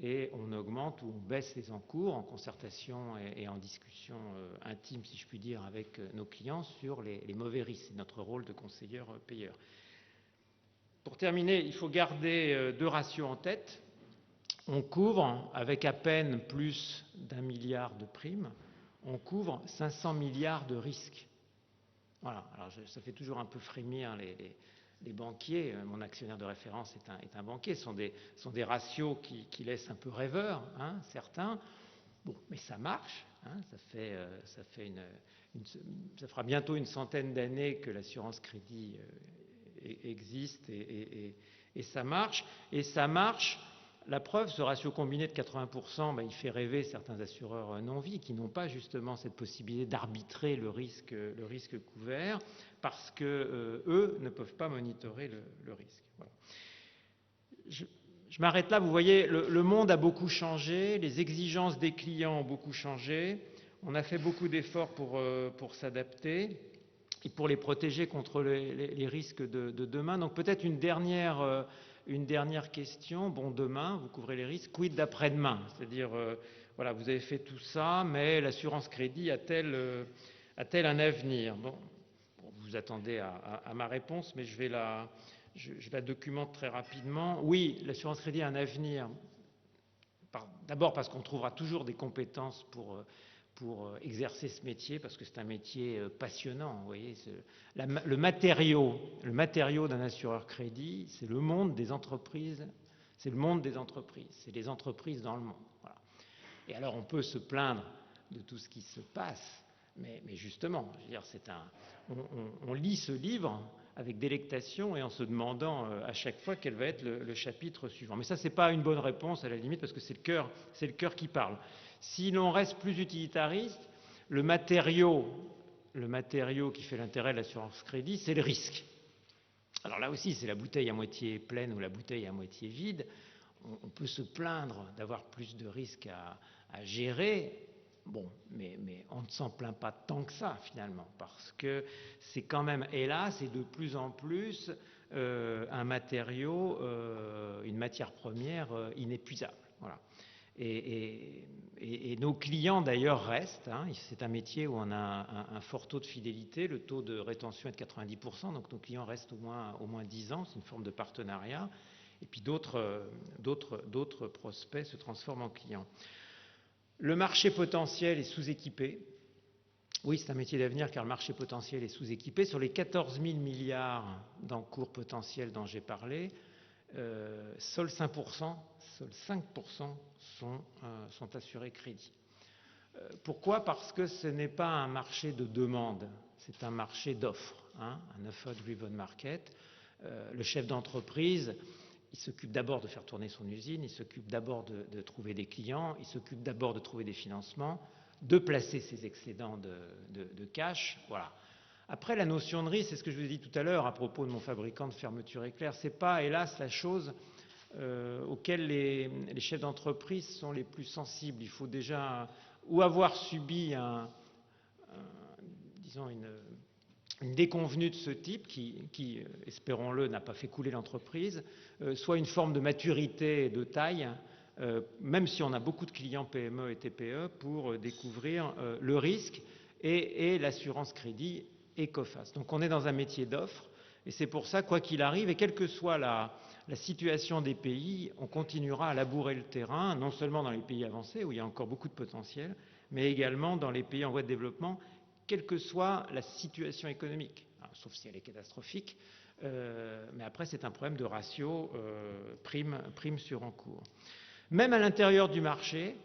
et on augmente ou on baisse les encours en concertation et en discussion intime, si je puis dire, avec nos clients sur les mauvais risques. C'est notre rôle de conseilleur-payeur. Pour terminer, il faut garder 2 ratios en tête. On couvre, avec à peine plus d'1 milliard de primes, on couvre 500 milliards de risques. Voilà, alors ça fait toujours un peu frémir les banquiers, mon actionnaire de référence est un banquier, sont des ratios qui laissent un peu rêveurs, hein, certains. Bon, mais ça marche, hein, ça fera bientôt une centaine d'années que l'assurance crédit existe et ça marche. Et ça marche. La preuve, ce ratio combiné de 80%, il fait rêver certains assureurs non-vie qui n'ont pas justement cette possibilité d'arbitrer le risque couvert parce qu'eux ne peuvent pas monitorer le risque. Voilà. Je m'arrête là. Vous voyez, le monde a beaucoup changé, les exigences des clients ont beaucoup changé. On a fait beaucoup d'efforts pour s'adapter et pour les protéger contre les risques de demain. Donc peut-être une dernière question. Bon, demain, vous couvrez les risques. Quid d'après-demain? C'est-à-dire, voilà, vous avez fait tout ça, mais l'assurance crédit a-t-elle un avenir? Bon, vous attendez à ma réponse, mais je la documente très rapidement. Oui, l'assurance crédit a un avenir. D'abord parce qu'on trouvera toujours des compétences pour exercer ce métier, parce que c'est un métier passionnant. Vous voyez, le matériau d'un assureur crédit, c'est le monde des entreprises. C'est le monde des entreprises. C'est les entreprises dans le monde. Voilà. Et alors, on peut se plaindre de tout ce qui se passe, mais justement, je veux dire, on lit ce livre avec délectation et en se demandant à chaque fois quel va être le chapitre suivant. Mais ça, c'est pas une bonne réponse à la limite, parce que c'est le cœur qui parle. Si l'on reste plus utilitariste, le matériau qui fait l'intérêt de l'assurance crédit, c'est le risque. Alors là aussi, c'est la bouteille à moitié pleine ou la bouteille à moitié vide. On peut se plaindre d'avoir plus de risques à gérer. Bon, mais on ne s'en plaint pas tant que ça, finalement, parce que c'est quand même, hélas, et de plus en plus, un matériau, une matière première inépuisable. Voilà. Et nos clients, d'ailleurs, restent. Hein. C'est un métier où on a un fort taux de fidélité. Le taux de rétention est de 90%, donc nos clients restent au moins 10 ans. C'est une forme de partenariat. Et puis d'autres prospects se transforment en clients. Le marché potentiel est sous-équipé. Oui, c'est un métier d'avenir car le marché potentiel est sous-équipé. Sur les 14 000 milliards d'encours potentiels dont j'ai parlé, seuls 5% sont assurés crédit. Pourquoi? Parce que ce n'est pas un marché de demande, c'est un marché d'offres, hein, un offer-driven market. Le chef d'entreprise, il s'occupe d'abord de faire tourner son usine, il s'occupe d'abord de trouver des clients, il s'occupe d'abord de trouver des financements, de placer ses excédents de cash. Voilà. Après, la notion de risque, c'est ce que je vous ai dit tout à l'heure à propos de mon fabricant de fermeture éclair. Ce n'est pas, hélas, la chose auxquelles les chefs d'entreprise sont les plus sensibles. Il faut déjà ou avoir subi disons une déconvenue de ce type qui espérons-le, n'a pas fait couler l'entreprise, soit une forme de maturité de taille, même si on a beaucoup de clients PME et TPE, pour découvrir le risque et l'assurance crédit et Coface. Donc on est dans un métier d'offre et c'est pour ça, quoi qu'il arrive, et quelle que soit la situation des pays, on continuera à labourer le terrain, non seulement dans les pays avancés où il y a encore beaucoup de potentiel, mais également dans les pays en voie de développement, quelle que soit la situation économique, sauf si elle est catastrophique, mais après c'est un problème de ratio prime sur encours. Même à l'intérieur du marché,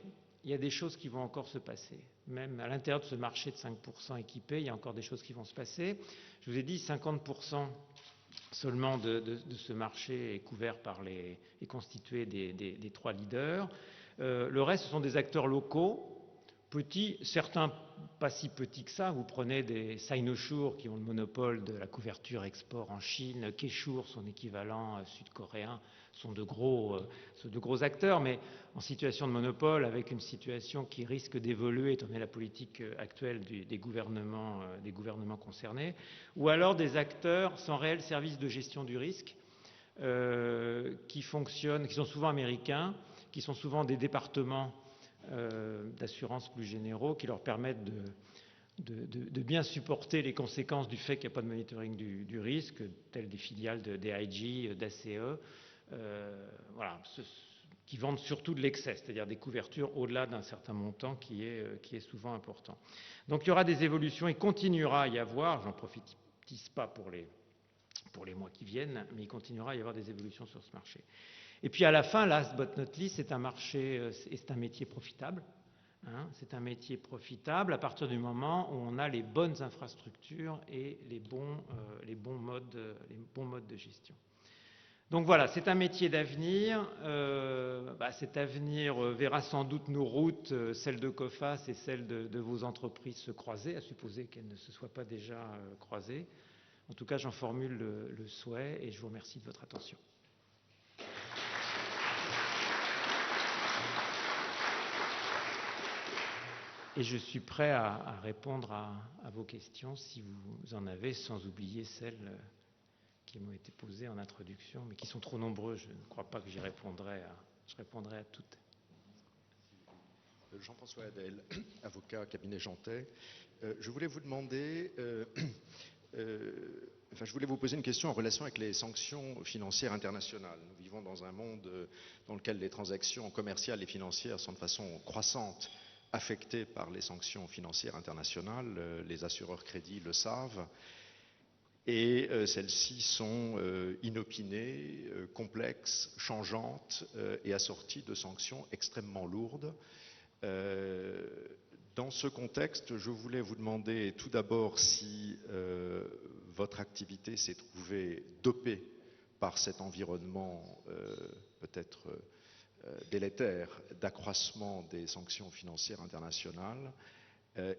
il y a des choses qui vont encore se passer. Même à l'intérieur de ce marché de 5% équipé, il y a encore des choses qui vont se passer. Je vous ai dit 50% seulement de ce marché est couvert est constitué des 3 leaders. Le reste, ce sont des acteurs locaux, petits, certains pas si petits que ça. Vous prenez des Sinosure qui ont le monopole de la couverture export en Chine, Keshur, son équivalent sud-coréen, sont de gros acteurs, mais en situation de monopole, avec une situation qui risque d'évoluer étant donné la politique actuelle des gouvernements concernés, ou alors des acteurs sans réel service de gestion du risque, qui sont souvent américains, qui sont souvent des départements d'assurance plus généraux, qui leur permettent de bien supporter les conséquences du fait qu'il n'y a pas de monitoring du risque, telles des filiales d'AIG, d'ACE, voilà, qui vendent surtout de l'excès, c'est-à-dire des couvertures au-delà d'un certain montant qui est souvent important. Donc il y aura des évolutions, il continuera à y avoir, j'en profite pas pour pour les mois qui viennent, mais il continuera à y avoir des évolutions sur ce marché. Et puis à la fin, last but not least, c'est un marché, c'est un métier profitable. C'est un métier profitable à partir du moment où on a les bonnes infrastructures et les bons modes de gestion. Donc voilà, c'est un métier d'avenir. Cet avenir verra sans doute nos routes, celles de Coface et celles de vos entreprises, se croiser, à supposer qu'elles ne se soient pas déjà croisées. En tout cas, j'en formule le souhait et je vous remercie de votre attention. Et je suis prêt à répondre à vos questions si vous en avez, sans oublier celles qui m'ont été posées en introduction, mais qui sont trop nombreuses. Je ne crois pas que je répondrai à toutes. Jean-François Adel, avocat, cabinet Jantet. Je voulais vous demander, je voulais vous poser une question en relation avec les sanctions financières internationales. Nous vivons dans un monde dans lequel les transactions commerciales et financières sont de façon croissante affectées par les sanctions financières internationales. Les assureurs crédits le savent. Et celles-ci sont inopinées, complexes, changeantes et assorties de sanctions extrêmement lourdes. Dans ce contexte, je voulais vous demander tout d'abord si votre activité s'est trouvée dopée par cet environnement peut-être délétère d'accroissement des sanctions financières internationales,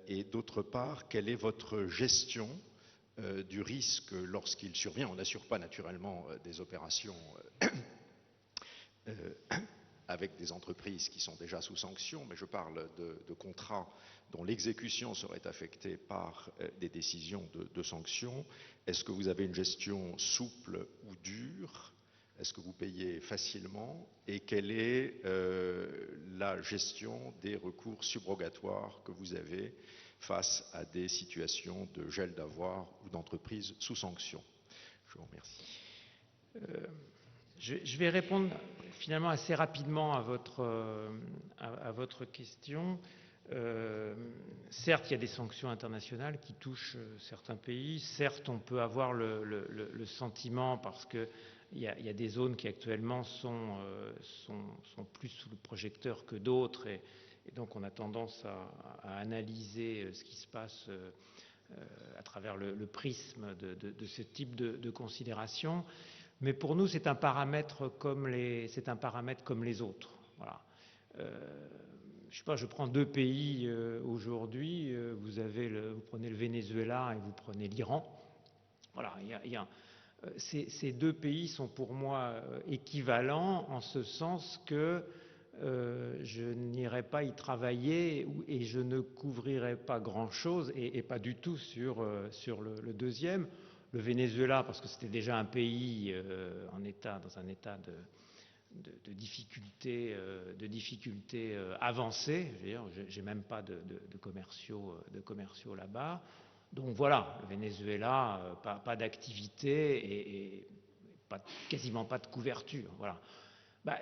et d'autre part, quelle est votre gestion du risque lorsqu'il survient. On n'assure pas naturellement des opérations avec des entreprises qui sont déjà sous sanction, mais je parle de contrats dont l'exécution serait affectée par des décisions de sanctions. Est-ce que vous avez une gestion souple ou dure? Est-ce que vous payez facilement? Et quelle est la gestion des recours subrogatoires que vous avez face à des situations de gel d'avoirs ou d'entreprises sous sanction? Je vous remercie. Je vais répondre finalement assez rapidement à votre question. Certes, il y a des sanctions internationales qui touchent certains pays. Certes, on peut avoir le sentiment, parce qu'il y a des zones qui actuellement sont plus sous le projecteur que d'autres, et donc on a tendance à analyser ce qui se passe à travers le prisme de ce type de considération. Mais pour nous, c'est un paramètre comme les autres. Voilà. Je sais pas, je prends deux pays aujourd'hui. Vous prenez le Venezuela et vous prenez l'Iran. Voilà. Ces deux pays sont pour moi équivalents en ce sens que je n'irai pas y travailler et je ne couvrirai pas grand-chose et pas du tout sur le deuxième. Le Venezuela, parce que c'était déjà un pays dans un état de difficulté avancée. J'ai même pas de commerciaux là-bas. Donc voilà, le Venezuela, pas d'activité et quasiment pas de couverture. Voilà.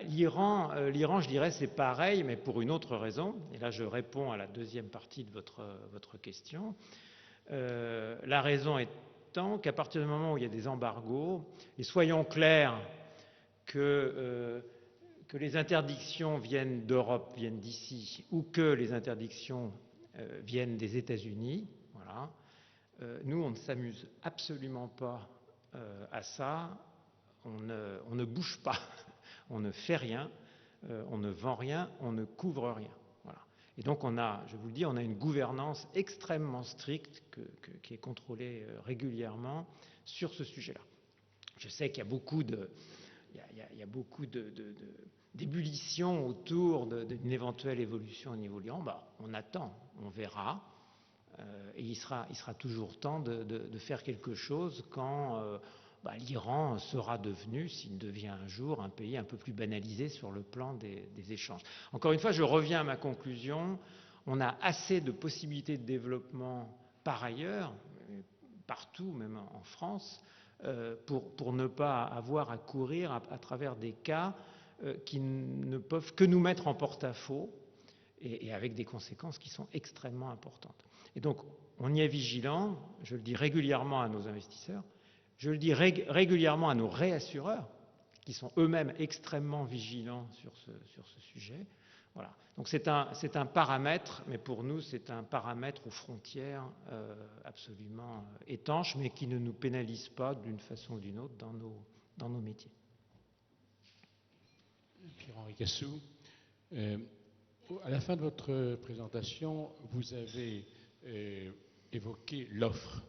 L'Iran, je dirais, c'est pareil, mais pour une autre raison. Et là, je réponds à la deuxième partie de votre question. La raison est qu'à partir du moment où il y a des embargos, et soyons clairs que les interdictions viennent d'Europe, viennent d'ici, ou que les interdictions viennent des États-Unis, voilà, nous on ne s'amuse absolument pas à ça, on ne bouge pas, on ne fait rien, on ne vend rien, on ne couvre rien. Et donc je vous le dis, on a une gouvernance extrêmement stricte qui est contrôlée régulièrement sur ce sujet-là. Je sais qu'il y a beaucoup d'ébullition autour d'une éventuelle évolution au niveau de l'Iran. On attend, on verra. Et il sera toujours temps de faire quelque chose quand l'Iran sera devenu, s'il devient un jour, un pays un peu plus banalisé sur le plan des échanges. Encore une fois, je reviens à ma conclusion. On a assez de possibilités de développement par ailleurs, partout, même en France, pour ne pas avoir à courir à travers des cas qui ne peuvent que nous mettre en porte-à-faux et avec des conséquences qui sont extrêmement importantes. Et donc, on y est vigilant, je le dis régulièrement à nos investisseurs, je le dis régulièrement à nos réassureurs, qui sont eux-mêmes extrêmement vigilants sur ce sujet. Voilà. Donc c'est un paramètre, mais pour nous c'est un paramètre aux frontières absolument étanches, mais qui ne nous pénalise pas d'une façon ou d'une autre dans nos métiers. Pierre-Henri Cassou, à la fin de votre présentation, vous avez évoqué l'offre,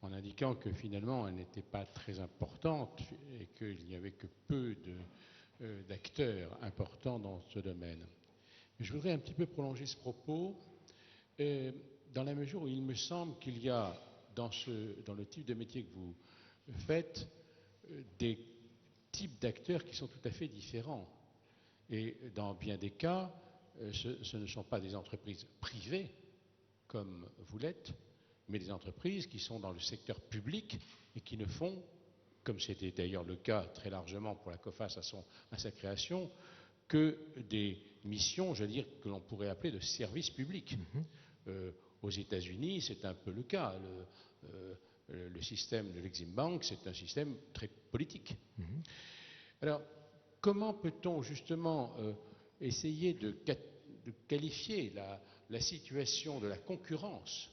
en indiquant que finalement elle n'était pas très importante et qu'il n'y avait que peu d'acteurs importants dans ce domaine. Je voudrais un petit peu prolonger ce propos dans la mesure où il me semble qu'il y a dans le type de métier que vous faites des types d'acteurs qui sont tout à fait différents. Et dans bien des cas, ce ne sont pas des entreprises privées comme vous l'êtes, mais des entreprises qui sont dans le secteur public et qui ne font, comme c'était d'ailleurs le cas très largement pour la COFAS à sa création, que des missions, je veux dire, que l'on pourrait appeler de service public. Aux États-Unis, c'est un peu le cas. Le système de l'Exim Bank, c'est un système très politique. Alors, comment peut-on justement essayer de qualifier la situation de la concurrence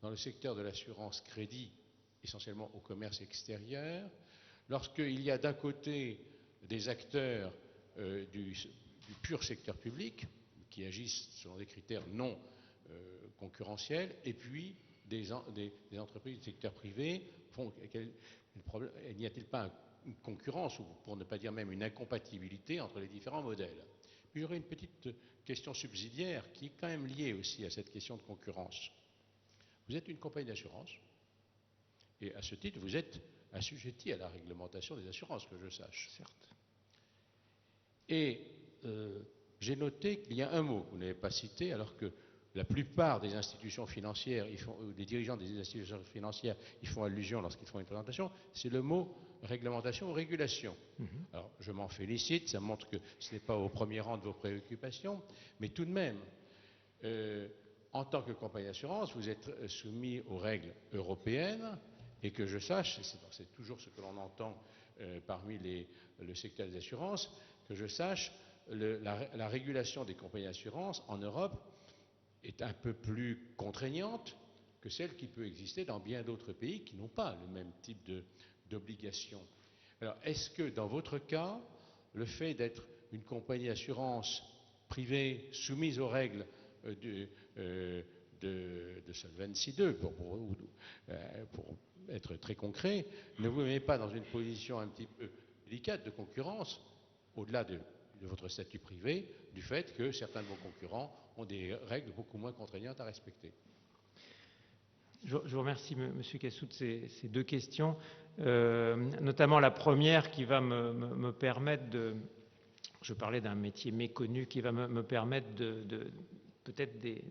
dans le secteur de l'assurance-crédit, essentiellement au commerce extérieur, lorsqu'il y a d'un côté des acteurs du pur secteur public qui agissent selon des critères non concurrentiels, et puis des entreprises du secteur privé n'y a-t-il pas une concurrence, ou pour ne pas dire même une incompatibilité entre les différents modèles? Puis j'aurais une petite question subsidiaire qui est quand même liée aussi à cette question de concurrence. Vous êtes une compagnie d'assurance, et à ce titre, vous êtes assujetti à la réglementation des assurances, que je sache. Certes. Et j'ai noté qu'il y a un mot que vous n'avez pas cité, alors que la plupart des institutions financières, des dirigeants des institutions financières, y font allusion lorsqu'ils font une présentation, c'est le mot réglementation ou régulation. Alors, je m'en félicite, ça montre que ce n'est pas au premier rang de vos préoccupations, mais tout de même, en tant que compagnie d'assurance, vous êtes soumis aux règles européennes, et que je sache, c'est toujours ce que l'on entend parmi le secteur des assurances, que je sache, la régulation des compagnies d'assurance en Europe est un peu plus contraignante que celle qui peut exister dans bien d'autres pays qui n'ont pas le même type d'obligation. Alors, est-ce que dans votre cas, le fait d'être une compagnie d'assurance privée soumise aux règles de Solvency II, pour être très concret, ne vous met pas dans une position un petit peu délicate de concurrence, au-delà de votre statut privé, du fait que certains de vos concurrents ont des règles beaucoup moins contraignantes à respecter? Je vous remercie, M. Cassou, de ces deux questions, notamment la première qui va me permettre de... Je parlais d'un métier méconnu qui va me permettre peut-être de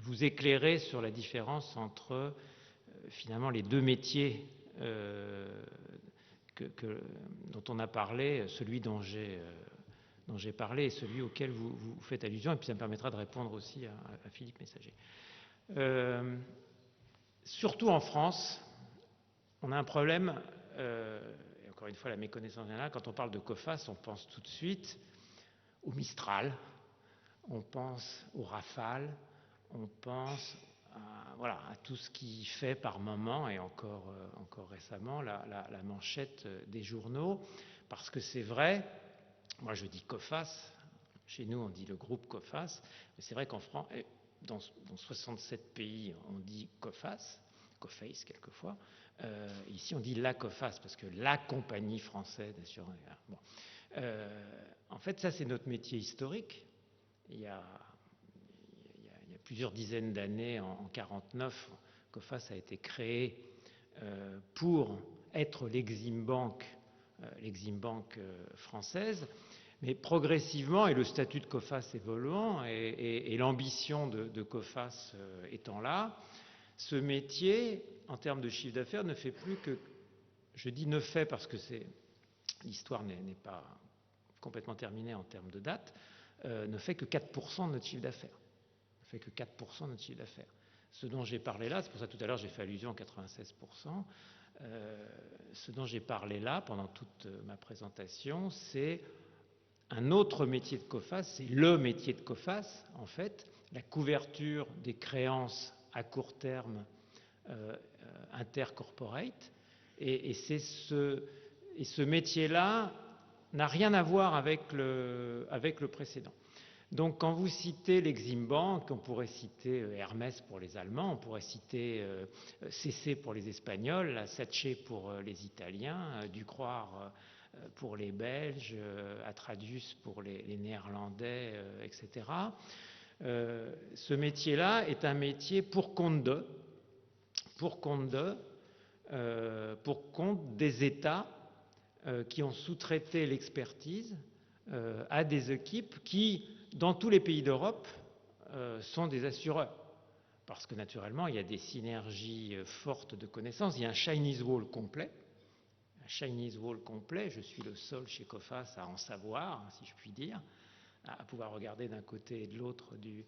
vous éclairer sur la différence entre finalement les deux métiers dont on a parlé, celui dont j'ai parlé et celui auquel vous faites allusion, et puis ça me permettra de répondre aussi à Philippe Messager. Surtout en France, on a un problème, et encore une fois la méconnaissance générale, quand on parle de COFAS, on pense tout de suite au Mistral, on pense au Rafale, on pense à tout ce qui fait par moment, et encore récemment, la manchette des journaux, parce que c'est vrai, moi je dis COFAS, chez nous on dit le groupe COFAS, mais c'est vrai qu'en France, dans 67 pays on dit COFAS, COFACE quelquefois, ici on dit la COFAS, parce que la compagnie française d'assurance. Bon. En fait ça c'est notre métier historique. Il y a plusieurs dizaines d'années, en 1949, COFAS a été créé pour être l'Exim Bank française, mais progressivement, et le statut de COFAS évoluant, et l'ambition de COFAS étant là, ce métier, en termes de chiffre d'affaires, ne fait plus que, je dis ne fait parce que l'histoire n'est pas complètement terminée en termes de date, ne fait que 4% de notre chiffre d'affaires. Ne fait que 4% de notre chiffre d'affaires. Ce dont j'ai parlé là, c'est pour ça tout à l'heure j'ai fait allusion à 96%, Ce dont j'ai parlé là pendant toute ma présentation, c'est un autre métier de COFACE, c'est le métier de COFACE en fait, la couverture des créances à court terme intercorporate. Et ce métier-là n'a rien à voir avec le précédent. Donc quand vous citez l'Exim Bank, on pourrait citer Hermès pour les Allemands, on pourrait citer CC pour les Espagnols, la Sace pour les Italiens, Ducroix pour les Belges, Atradius pour les Néerlandais, etc. Ce métier-là est un métier pour compte des États qui ont sous-traité l'expertise à des équipes qui, dans tous les pays d'Europe, sont des assureurs. Parce que naturellement, il y a des synergies fortes de connaissances. Il y a un Chinese Wall complet. Je suis le seul chez COFACE à en savoir, si je puis dire, à pouvoir regarder d'un côté et de l'autre du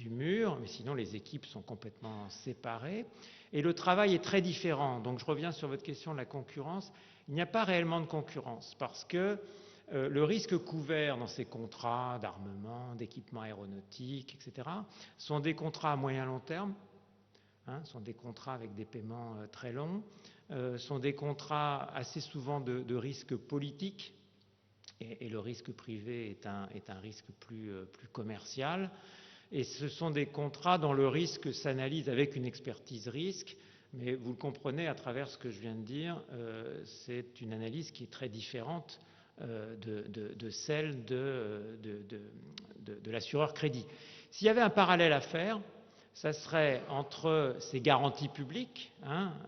mur, mais sinon les équipes sont complètement séparées et le travail est très différent. Donc je reviens sur votre question de la concurrence. Il n'y a pas réellement de concurrence parce que le risque couvert dans ces contrats d'armement, d'équipement aéronautique, etc., sont des contrats à moyen long terme, sont des contrats avec des paiements très longs, sont des contrats assez souvent de risque politique. Et le risque privé est un risque plus commercial. Et ce sont des contrats dont le risque s'analyse avec une expertise risque, mais vous le comprenez à travers ce que je viens de dire, c'est une analyse qui est très différente de celle de l'assureur crédit. S'il y avait un parallèle à faire, ça serait entre ces garanties publiques,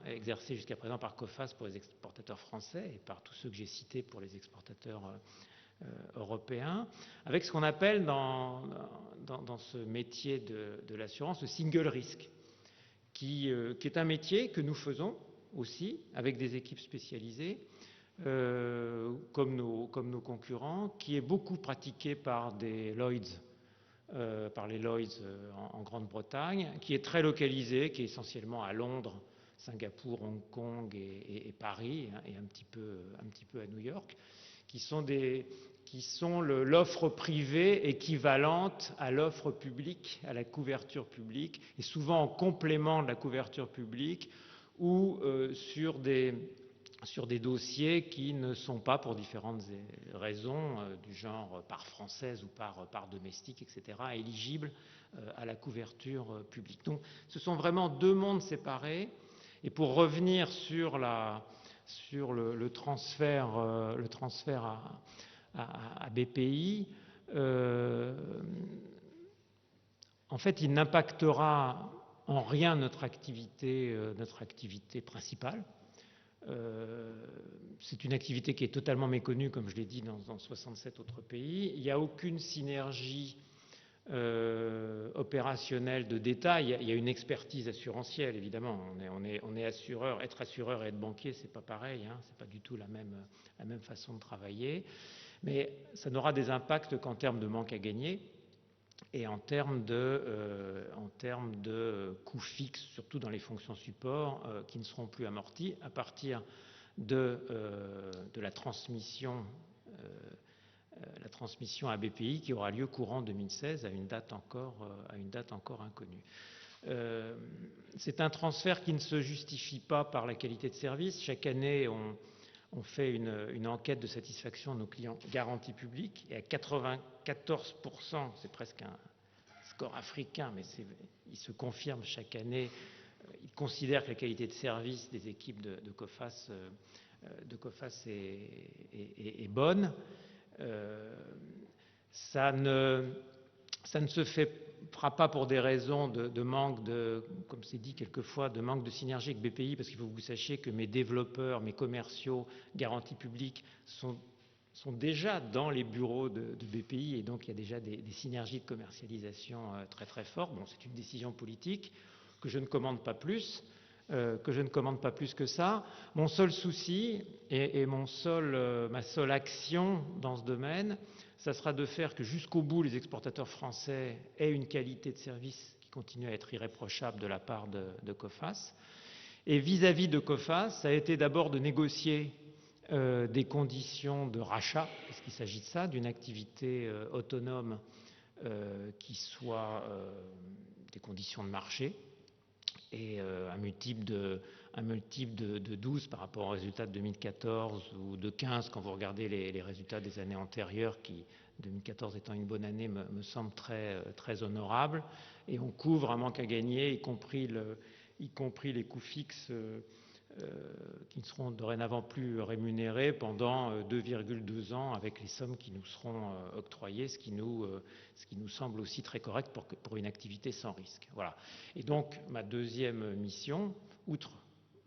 exercées jusqu'à présent par COFACE pour les exportateurs français et par tous ceux que j'ai cités pour les exportateurs européens, avec ce qu'on appelle dans ce métier de l'assurance le single risk, qui est un métier que nous faisons aussi avec des équipes spécialisées, comme nos concurrents, qui est beaucoup pratiqué par des Lloyds, par les Lloyds en Grande-Bretagne, qui est très localisé, qui est essentiellement à Londres, Singapour, Hong Kong et Paris, et un petit peu à New York, qui sont l'offre privée équivalente à l'offre publique, à la couverture publique, et souvent en complément de la couverture publique ou sur des dossiers qui ne sont pas, pour différentes raisons, du genre part française ou part domestique, etc., éligibles à la couverture publique. Donc ce sont vraiment deux mondes séparés. Et pour revenir sur le transfert à BPI, en fait, il n'impactera en rien notre activité principale. C'est une activité qui est totalement méconnue, comme je l'ai dit, dans 67 autres pays. Il n'y a aucune synergie opérationnelle de détail. Il y a une expertise assurantielle, évidemment. On est assureur. Être assureur et être banquier, c'est pas pareil. C'est pas du tout la même façon de travailler. Mais ça n'aura des impacts qu'en termes de manque à gagner et en termes de coûts fixes, surtout dans les fonctions support, qui ne seront plus amortis à partir de la transmission à BPI qui aura lieu courant 2016 à une date encore inconnue. C'est un transfert qui ne se justifie pas par la qualité de service. Chaque année, on fait une enquête de satisfaction de nos clients garantie publique et à 94%, c'est presque un score africain, mais il se confirme chaque année, ils considèrent que la qualité de service des équipes de COFACE est bonne. Ça ne se fera pas pour des raisons de manque comme c'est dit quelquefois, de manque de synergie avec BPI, parce qu'il faut que vous sachiez que mes développeurs, mes commerciaux garantie publique sont déjà dans les bureaux de BPI, et donc il y a déjà des synergies de commercialisation très très fortes. Bon, c'est une décision politique que je ne commande pas plus. Que ça. Mon seul souci et ma seule action dans ce domaine, ça sera de faire que jusqu'au bout les exportateurs français aient une qualité de service qui continue à être irréprochable de la part de COFACE, Et vis-à-vis de COFAS, ça a été d'abord de négocier des conditions de rachat, parce qu'il s'agit de ça, d'une activité autonome qui soit des conditions de marché, et un multiple de 12 par rapport aux résultats de 2014 ou de 15 quand vous regardez les résultats des années antérieures, qui 2014 étant une bonne année me semble très honorable, et on couvre un manque à gagner, y compris les coûts fixes qui ne seront dorénavant plus rémunérés pendant 2,2 ans avec les sommes qui nous seront octroyées, ce qui nous semble aussi très correct pour une activité sans risque. Voilà. Et donc, ma deuxième mission, outre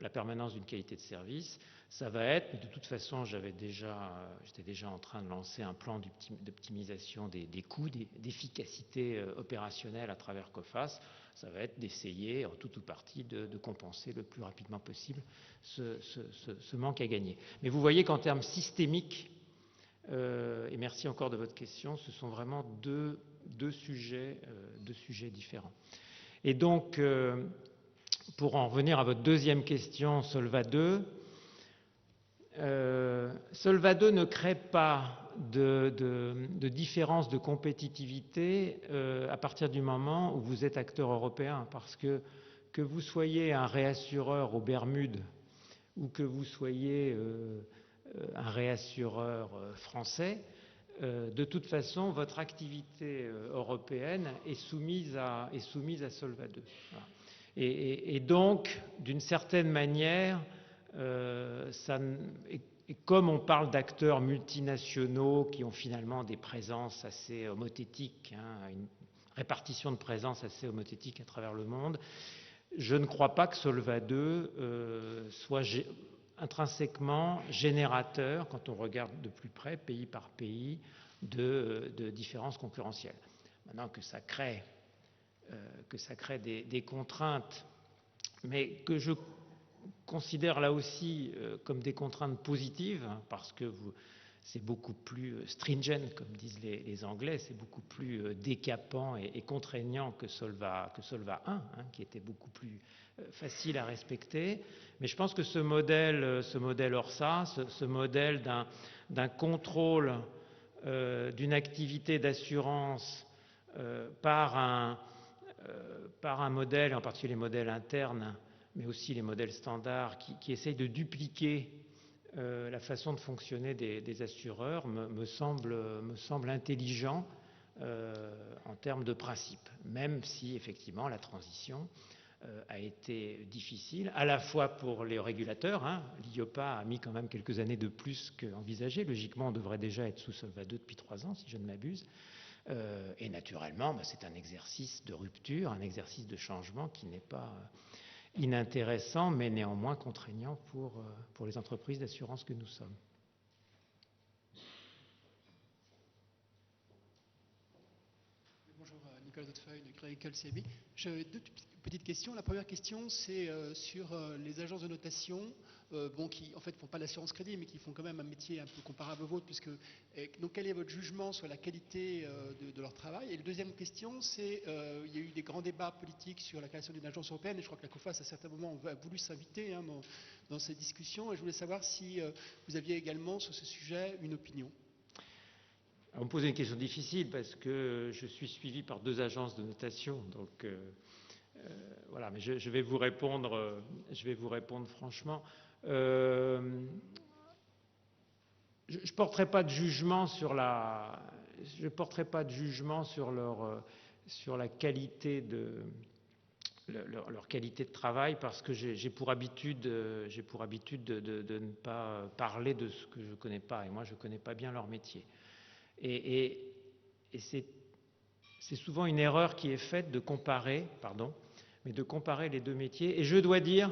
la permanence d'une qualité de service, ça va être, mais de toute façon, j'étais déjà en train de lancer un plan d'optimisation des coûts, d'efficacité opérationnelle à travers COFAS. Ça va être d'essayer, en tout ou partie, de compenser le plus rapidement possible ce manque à gagner. Mais vous voyez qu'en termes systémiques, et merci encore de votre question, ce sont vraiment deux sujets différents. Et donc, pour en revenir à votre deuxième question, Solva 2, Solva 2 ne crée pas de différence de compétitivité à partir du moment où vous êtes acteur européen, parce que vous soyez un réassureur aux Bermudes ou que vous soyez un réassureur français, de toute façon, votre activité européenne est soumise à Solva 2. Voilà. Et donc, d'une certaine manière, et comme on parle d'acteurs multinationaux qui ont finalement des présences assez homothétiques, une répartition de présences assez homothétique à travers le monde, je ne crois pas que Solva 2 soit intrinsèquement générateur, quand on regarde de plus près, pays par pays, de différences concurrentielles. Maintenant que ça crée des contraintes, mais que je considère là aussi comme des contraintes positives, parce que c'est beaucoup plus stringent, comme disent les Anglais, c'est beaucoup plus décapant et contraignant que Solva 1, qui était beaucoup plus facile à respecter. Mais je pense que ce modèle ORSA, ce modèle d'un contrôle d'une activité d'assurance par un modèle, en particulier les modèles internes, mais aussi les modèles standards qui essayent de dupliquer la façon de fonctionner des assureurs, me semble intelligent en termes de principe, même si effectivement la transition a été difficile, à la fois pour les régulateurs. L'IOPA a mis quand même quelques années de plus qu'envisagé. Logiquement, on devrait déjà être sous Solva 2 depuis 3 ans, si je ne m'abuse. Et naturellement, c'est un exercice de rupture, un exercice de changement qui n'est pas inintéressant, mais néanmoins contraignant pour les entreprises d'assurance que nous sommes. Bonjour, Nicolas Dotefeuille de Crédit Agricole CIB. J'ai deux petites questions. La première question, c'est sur les agences de notation, qui en fait font pas l'assurance crédit, mais qui font quand même un métier un peu comparable au vôtre, donc quel est votre jugement sur la qualité de leur travail? Et la deuxième question, c'est il y a eu des grands débats politiques sur la création d'une agence européenne, et je crois que la COFAS à certains moments a voulu s'inviter dans ces discussions, et je voulais savoir si vous aviez également sur ce sujet une opinion. On me posait une question difficile parce que je suis suivi par 2 agences de notation, donc voilà. Mais je vais vous répondre franchement. Je ne porterai pas de jugement sur la qualité de leur qualité de travail, parce que j'ai pour habitude de ne pas parler de ce que je ne connais pas, et moi je ne connais pas bien leur métier. Et c'est souvent une erreur qui est faite de comparer les 2 métiers. Et je dois dire,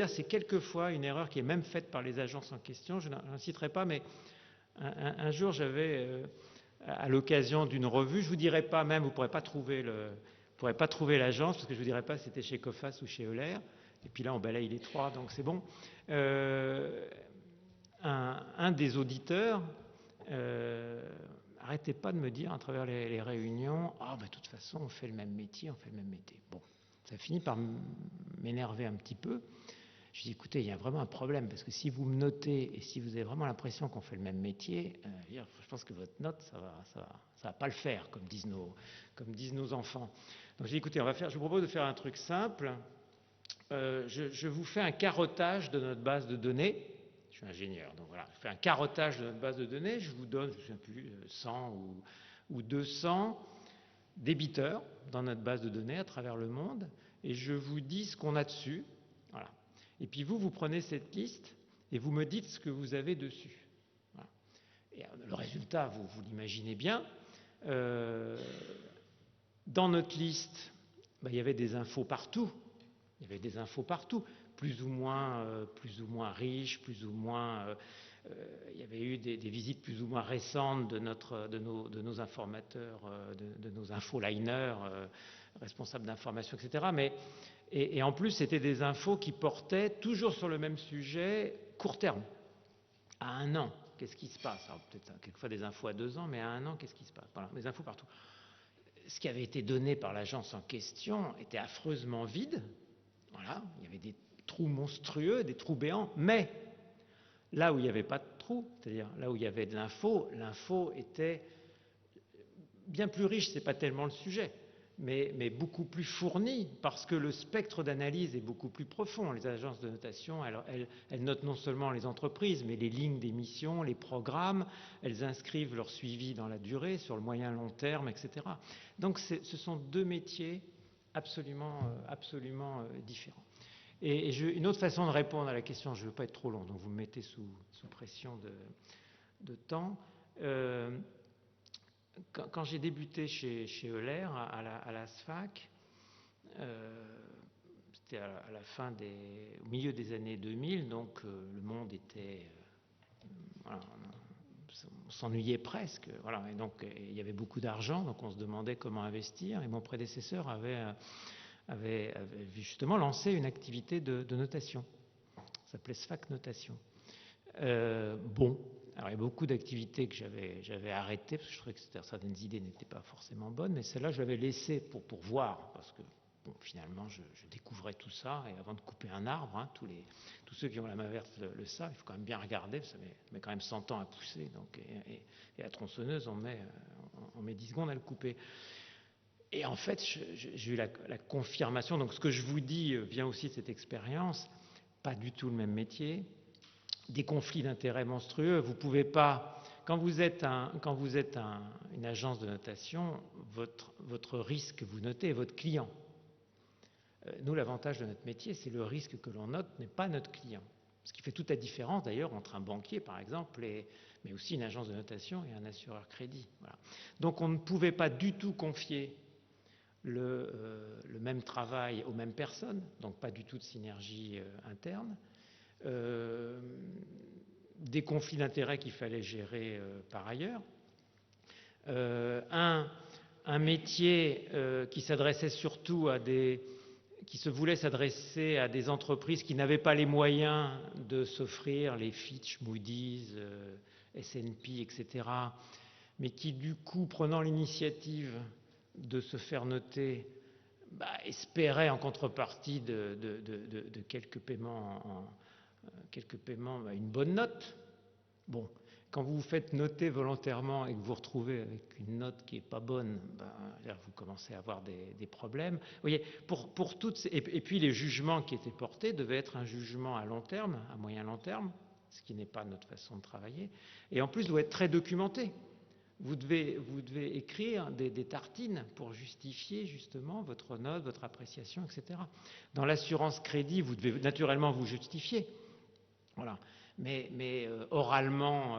c'est quelquefois une erreur qui est même faite par les agences en question. Je n'en citerai pas, mais un jour j'avais, à l'occasion d'une revue, je vous dirai pas même, vous ne pourrez pas trouver l'agence, parce que je ne vous dirai pas si c'était chez COFAS ou chez Euler. Et puis là, on balaye les 3, donc c'est bon. Un des auditeurs arrêtez pas de me dire à travers les réunions, de toute façon on fait le même métier. Bon, ça finit par m'énerver un petit peu. Je dis, écoutez, il y a vraiment un problème, parce que si vous me notez et si vous avez vraiment l'impression qu'on fait le même métier, je pense que votre note, ça va pas le faire, comme disent nos enfants. Donc j'ai dit, écoutez, je vous propose de faire un truc simple. Je vous fais un carottage de notre base de données. Je suis ingénieur, donc voilà, je fais un carottage de notre base de données. Je vous donne, je ne sais plus, 100 ou 200 débiteurs dans notre base de données à travers le monde, et je vous dis ce qu'on a dessus. Voilà. Et puis vous prenez cette liste et vous me dites ce que vous avez dessus. Voilà. Et le résultat, vous l'imaginez bien. Dans notre liste, il y avait des infos partout. Il y avait des infos partout, plus ou moins riches, plus ou moins. Il y avait eu des visites plus ou moins récentes de nos informateurs, de nos infoliners, responsables d'information, etc. Et en plus, c'était des infos qui portaient toujours sur le même sujet, court terme, à 1 an. Qu'est-ce qui se passe? Alors, peut-être quelquefois des infos à 2 ans, mais à 1 an, qu'est-ce qui se passe? Voilà, des infos partout. Ce qui avait été donné par l'agence en question était affreusement vide. Voilà, il y avait des trous monstrueux, des trous béants, mais là où il n'y avait pas de trous, c'est-à-dire là où il y avait de l'info était bien plus riche, ce n'est pas tellement le sujet, mais beaucoup plus fournie, parce que le spectre d'analyse est beaucoup plus profond. Les agences de notation, elles notent non seulement les entreprises, mais les lignes d'émission, les programmes, elles inscrivent leur suivi dans la durée, sur le moyen long terme, etc. Donc ce sont 2 métiers absolument différents. Et une autre façon de répondre à la question, je ne veux pas être trop long, donc vous me mettez sous pression de temps. Quand j'ai débuté chez Euler, à la SFAC, c'était au milieu des années 2000, donc le monde était... voilà, on s'ennuyait presque. Voilà, et donc il y avait beaucoup d'argent, donc on se demandait comment investir. Et mon prédécesseur avait justement lancé une activité de notation. Ça s'appelait SFAC Notation. Alors il y a beaucoup d'activités que j'avais arrêtées parce que je trouvais que certaines idées n'étaient pas forcément bonnes, mais celle-là je l'avais laissée pour voir, parce que finalement je découvrais tout ça, et avant de couper un arbre, tous ceux qui ont la main verte le savent, il faut quand même bien regarder, ça met quand même 100 ans à pousser, donc, et la tronçonneuse on met 10 secondes à le couper. Et en fait j'ai eu la confirmation, donc ce que je vous dis vient aussi de cette expérience, pas du tout le même métier, des conflits d'intérêts monstrueux. Vous pouvez pas, quand vous êtes une agence de notation, votre risque, vous notez, est votre client. Nous, l'avantage de notre métier, c'est le risque que l'on note n'est pas notre client. Ce qui fait toute la différence d'ailleurs entre un banquier, par exemple, mais aussi une agence de notation et un assureur crédit. Voilà. Donc on ne pouvait pas du tout confier le même travail aux mêmes personnes, donc pas du tout de synergie interne. Des conflits d'intérêts qu'il fallait gérer par ailleurs. Un métier qui s'adressait surtout qui se voulait s'adresser à des entreprises qui n'avaient pas les moyens de s'offrir les Fitch, Moody's, S&P, etc., mais qui du coup, prenant l'initiative de se faire noter, espéraient en contrepartie de quelques paiements une bonne note. Bon, quand vous vous faites noter volontairement et que vous vous retrouvez avec une note qui n'est pas bonne, là, vous commencez à avoir des problèmes. Vous voyez, pour toutes et puis les jugements qui étaient portés devaient être un jugement à long terme, à moyen long terme, ce qui n'est pas notre façon de travailler, et en plus doit être très documenté. Vous devez écrire des tartines pour justifier justement votre note, votre appréciation, etc. Dans l'assurance crédit, vous devez naturellement vous justifier. Voilà. Mais oralement,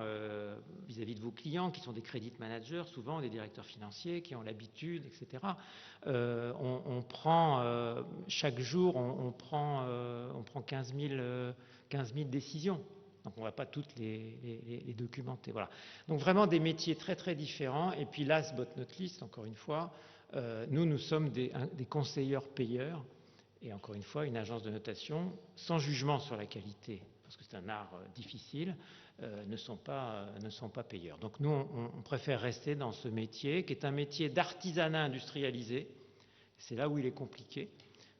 vis-à-vis de vos clients, qui sont des credit managers, souvent des directeurs financiers, qui ont l'habitude, etc., on prend, chaque jour, on prend 15 000 décisions. Donc on ne va pas toutes les documenter. Voilà. Donc vraiment des métiers très très différents. Et puis last but not least, encore une fois, nous sommes des conseilleurs payeurs. Et encore une fois, une agence de notation, sans jugement sur la qualité, parce que c'est un art difficile, ne sont pas payeurs. Donc nous, on préfère rester dans ce métier, qui est un métier d'artisanat industrialisé. C'est là où il est compliqué,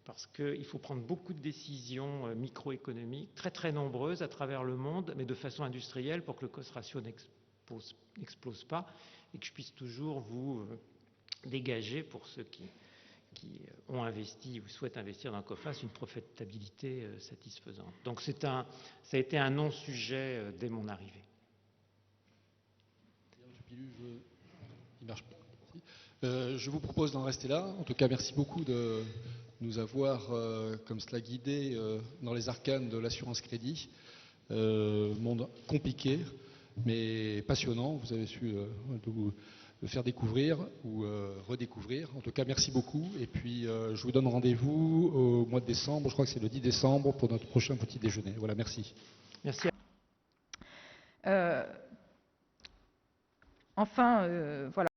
parce qu'il faut prendre beaucoup de décisions microéconomiques, très très nombreuses à travers le monde, mais de façon industrielle pour que le cost ratio n'explose pas et que je puisse toujours vous dégager, pour ceux qui ont investi ou souhaitent investir dans COFAS, une profitabilité satisfaisante. Donc ça a été un non-sujet dès mon arrivée. Il marche pas. Je vous propose d'en rester là. En tout cas, merci beaucoup de nous avoir comme cela guidés dans les arcanes de l'assurance crédit. Monde compliqué, mais passionnant. Vous avez su le faire découvrir ou redécouvrir. En tout cas, merci beaucoup. Et puis, je vous donne rendez-vous au mois de décembre. Je crois que c'est le 10 décembre pour notre prochain petit déjeuner. Voilà, merci. Merci. Enfin, voilà.